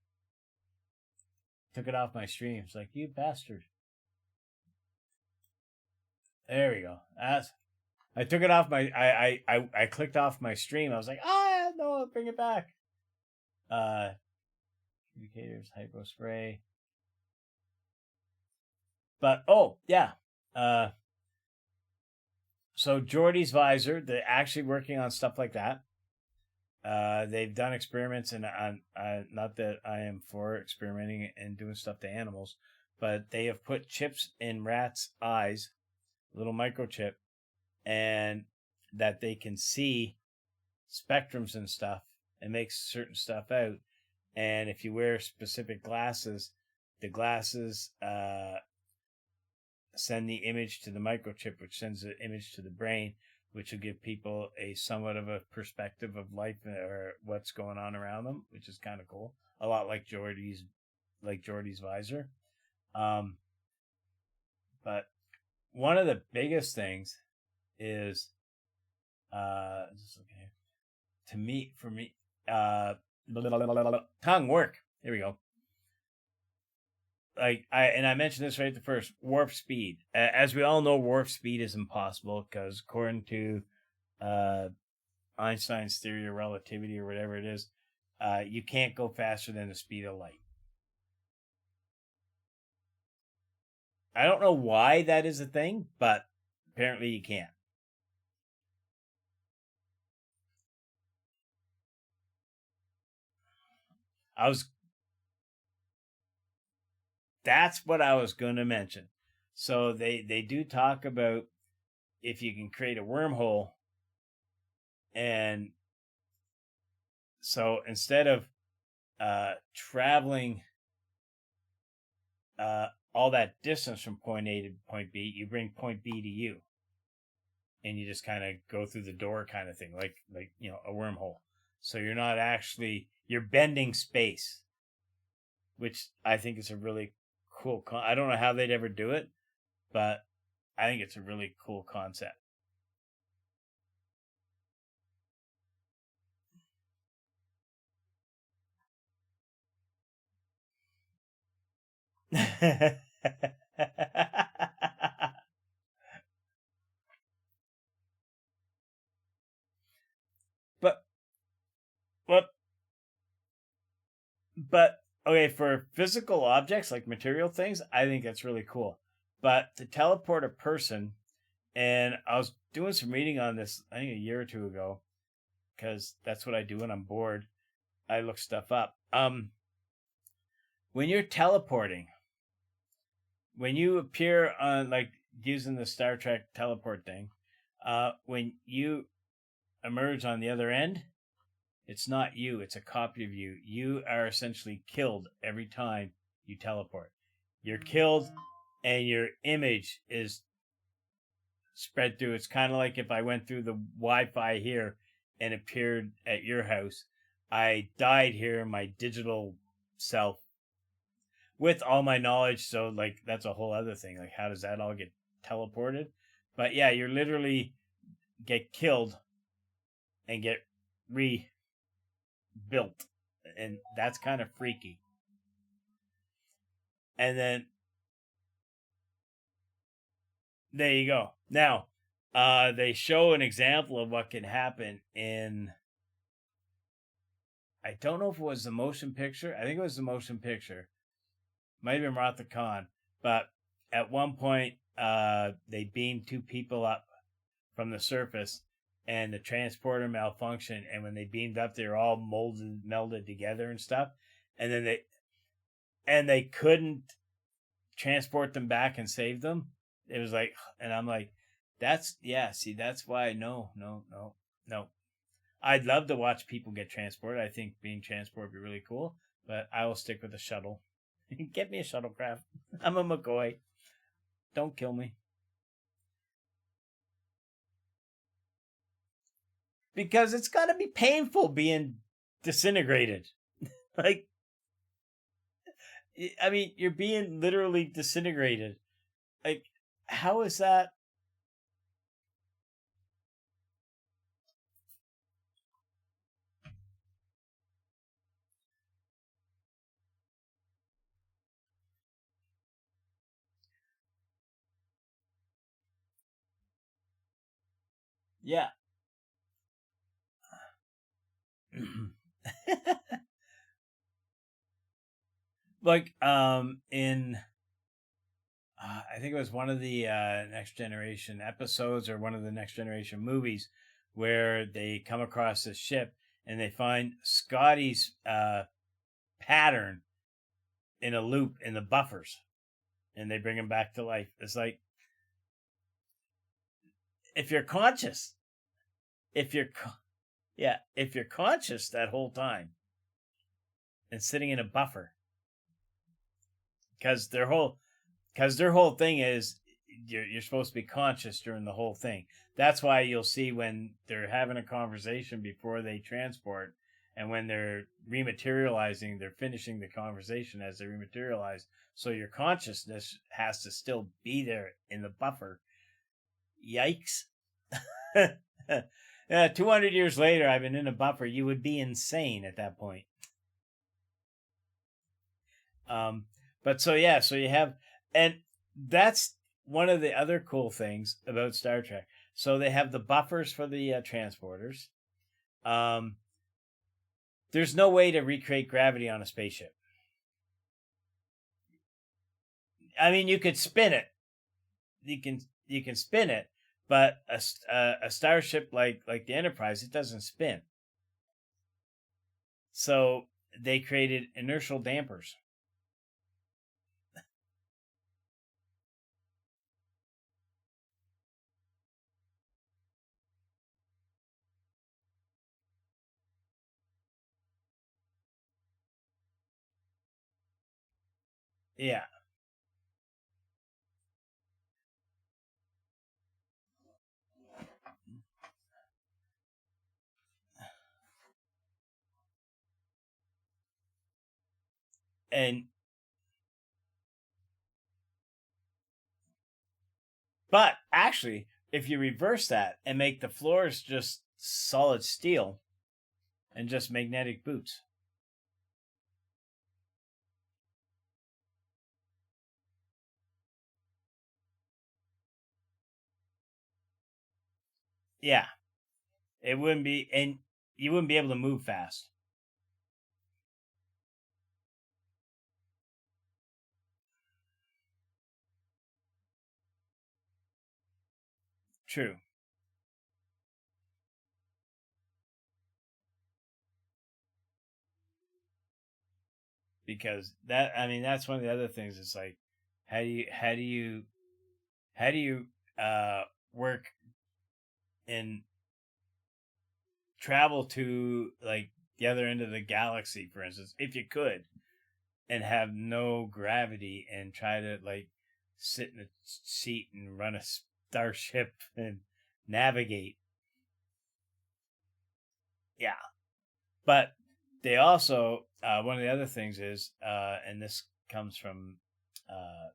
took it off my stream. It's like, you bastard. There we go. I took it off my. I clicked off my stream. I was like, no, bring it back. Communicators, hypo spray. But yeah. So Jordy's visor, they're actually working on stuff like that. They've done experiments, and not that I am for experimenting and doing stuff to animals, but they have put chips in rats' eyes, little microchip, and that they can see spectrums and stuff and make certain stuff out. And if you wear specific glasses, the glasses send the image to the microchip, which sends the image to the brain, which will give people a somewhat of a perspective of life or what's going on around them, which is kind of cool. A lot like Jordy's visor. But one of the biggest things is, okay, for me, tongue work. Here we go. I mentioned this right at the first, warp speed. As we all know, warp speed is impossible because according to Einstein's theory of relativity or whatever it is, you can't go faster than the speed of light. I don't know why that is a thing, but apparently you can't. That's what I was going to mention. So they do talk about if you can create a wormhole, and so instead of traveling all that distance from point A to point B, you bring point B to you, and you just kind of go through the door, kind of thing, like a wormhole. So you're bending space, which I think is a really cool. I don't know how they'd ever do it, but I think it's a really cool concept. but what but okay, for physical objects like material things, I think that's really cool. But to teleport a person, and I was doing some reading on this, I think a year or two ago, because that's what I do when I'm bored. I look stuff up. When you're teleporting, when you appear on, like, using the Star Trek teleport thing, when you emerge on the other end, it's not you, it's a copy of you. You are essentially killed every time you teleport. You're killed, and your image is spread through. It's kind of like if I went through the Wi-Fi here and appeared at your house. I died here, my digital self, with all my knowledge. So, like, that's a whole other thing. Like, how does that all get teleported? But yeah, you're literally get killed and get rebuilt, and that's kind of freaky. And then there you go. Now, they show an example of what can happen in. I don't know if it was the motion picture. I think it was the motion picture. Might have been Ratha Khan, but at one point, they beamed two people up from the surface, and the transporter malfunctioned. And when they beamed up, they were all melded together and stuff. And then they couldn't transport them back and save them. It was like, and I'm like, that's why no. I'd love to watch people get transported. I think being transported would be really cool, but I will stick with a shuttle. Get me a shuttlecraft. I'm a McCoy. Don't kill me. Because it's got to be painful being disintegrated. Like, I mean, you're being literally disintegrated. Like, how is that? Yeah. Like in I think it was one of the Next Generation episodes or one of the Next Generation movies where they come across this ship and they find Scotty's pattern in a loop in the buffers and they bring him back to life. It's like if you're conscious, if you're yeah, if you're conscious that whole time and sitting in a buffer, because their whole thing is you're supposed to be conscious during the whole thing. That's why you'll see when they're having a conversation before they transport, and when they're rematerializing, they're finishing the conversation as they rematerialize. So your consciousness has to still be there in the buffer. Yikes! 200 years later, I've been in a buffer. You would be insane at that point. Um, but so yeah, so you have, and that's one of the other cool things about Star Trek. So they have the buffers for the transporters. Um, there's no way to recreate gravity on a spaceship. I mean, you could spin it. You can spin it, but a starship like the Enterprise, it doesn't spin. So they created inertial dampers. Yeah, and but actually, if you reverse that and make the floors just solid steel and just magnetic boots, yeah, it wouldn't be, and you wouldn't be able to move fast. True, because that I mean that's one of the other things. It's like how do you uh work and travel to like the other end of the galaxy, for instance, if you could, and have no gravity and try to like sit in a seat and run a starship and navigate. Yeah, but they also one of the other things is, and this comes from uh,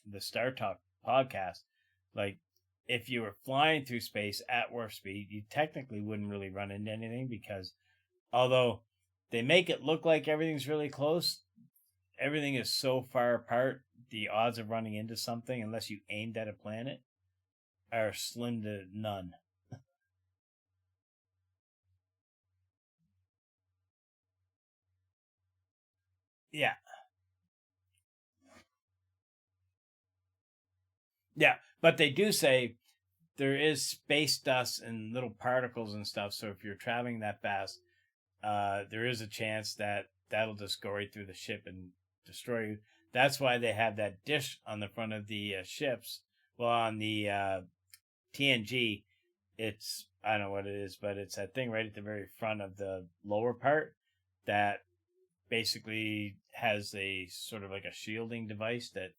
the Star Talk podcast, like if you were flying through space at warp speed, you technically wouldn't really run into anything because although they make it look like everything's really close, everything is so far apart. The odds of running into something, unless you aimed at a planet, are slim to none. Yeah, yeah, but they do say there is space dust and little particles and stuff. So if you're traveling that fast, there is a chance that that'll just go right through the ship and destroy you. That's why they have that dish on the front of the ships. Well, on the TNG, it's I don't know what it is, but it's that thing right at the very front of the lower part that basically has a sort of like a shielding device that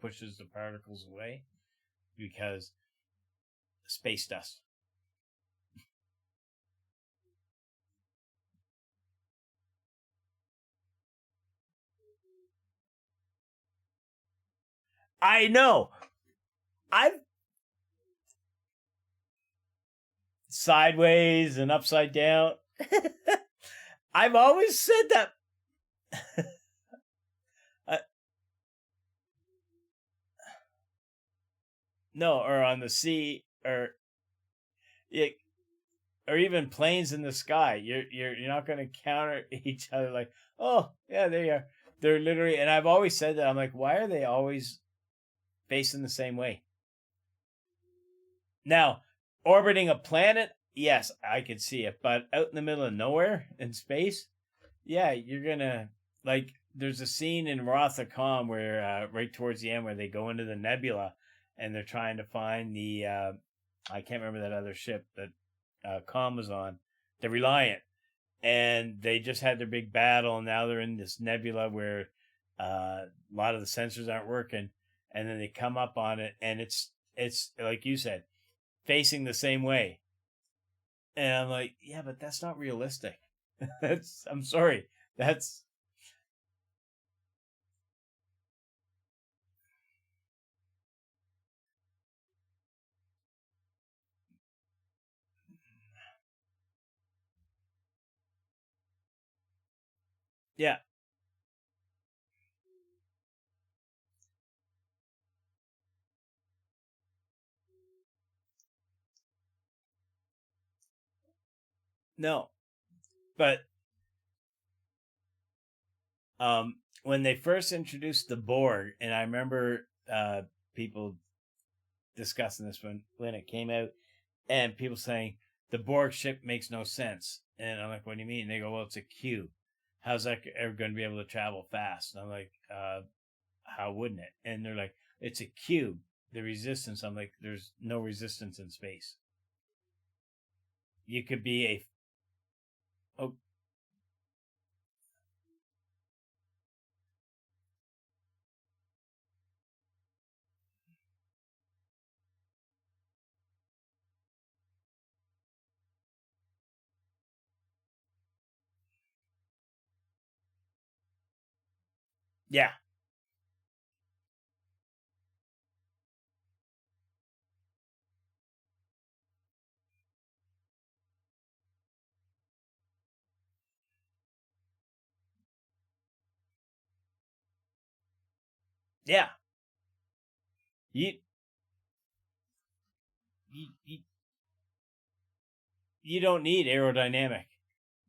pushes the particles away because space dust. I know. I've sideways and upside down. I've always said that. uh, no, or on the sea, or it, or even planes in the sky. You're not going to counter each other like, oh yeah, they are. They're literally, and I've always said that. I'm like, why are they always facing the same way? Now, orbiting a planet, yes, I could see it, but out in the middle of nowhere in space, yeah, you're gonna like. There's a scene in Wrath of Khan where right towards the end where they go into the nebula and they're trying to find the I can't remember that other ship that Khan was on, the Reliant, and they just had their big battle, and now they're in this nebula where a lot of the sensors aren't working, and then they come up on it, and it's like you said, facing the same way, and I'm like, yeah, but that's not realistic. That's I'm sorry, that's yeah, no, but when they first introduced the Borg, and I remember people discussing this when it came out, and people saying the Borg ship makes no sense. And I'm like, what do you mean? And they go, well, it's a cube. How's that ever going to be able to travel fast? And I'm like, how wouldn't it? And they're like, it's a cube. The resistance. I'm like, there's no resistance in space. You could be a oh yeah, yeah. You you you don't need aerodynamic.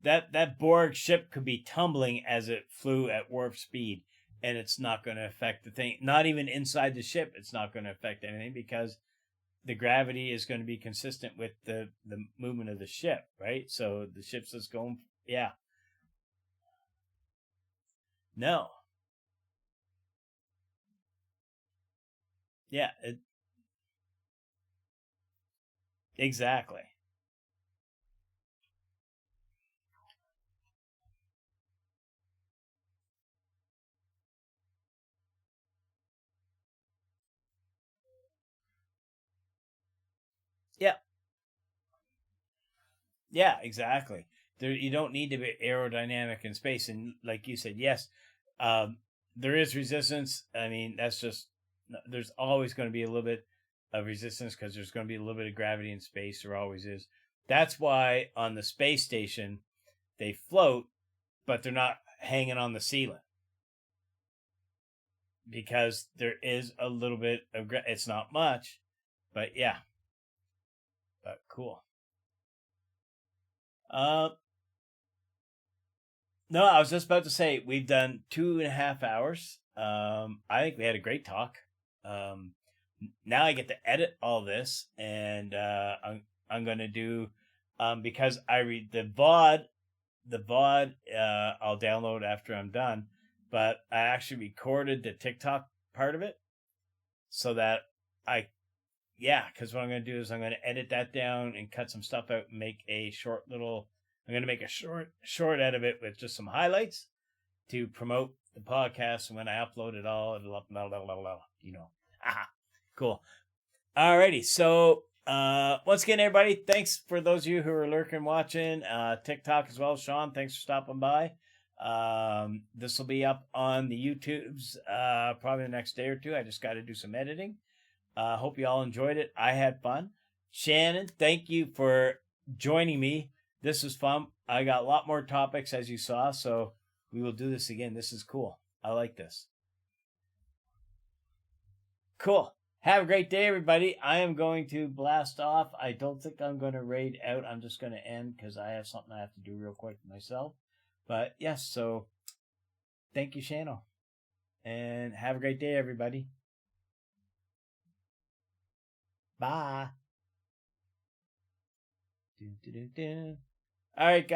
That Borg ship could be tumbling as it flew at warp speed, and it's not going to affect the thing. Not even inside the ship, it's not going to affect anything because the gravity is going to be consistent with the movement of the ship, right? So the ship's just going, yeah, no, yeah, exactly, yeah, yeah, exactly. There, you don't need to be aerodynamic in space, and like you said, yes, um, there is resistance. I mean, that's just there's always going to be a little bit of resistance because there's going to be a little bit of gravity in space. There always is. That's why on the space station they float, but they're not hanging on the ceiling because there is a little bit of it's not much, but yeah, but cool. Uh, no, I was just about to say we've done 2.5 hours. I think we had a great talk. Um, Now I get to edit all this, and I'm gonna do because I read the VOD I'll download after I'm done, but I actually recorded the TikTok part of it so that I yeah, because what I'm going to do is I'm going to edit that down and cut some stuff out and make a short little. I'm going to make a short out of it with just some highlights to promote the podcast. And when I upload it all, it'll up, blah, blah, blah, blah, you know. Aha, cool. Alrighty, so once again, everybody, thanks for those of you who are lurking, watching TikTok as well. Sean, thanks for stopping by. This will be up on the YouTubes probably the next day or two. I just got to do some editing. Hope you all enjoyed it. I had fun. Shannon, thank you for joining me. This was fun. I got a lot more topics as you saw, so we will do this again. This is cool. I like this. Cool. Have a great day, everybody. I am going to blast off. I don't think I'm going to raid out. I'm just going to end because I have something I have to do real quick myself. But yes, so thank you, Shano. And have a great day, everybody. Bye. All right, guys.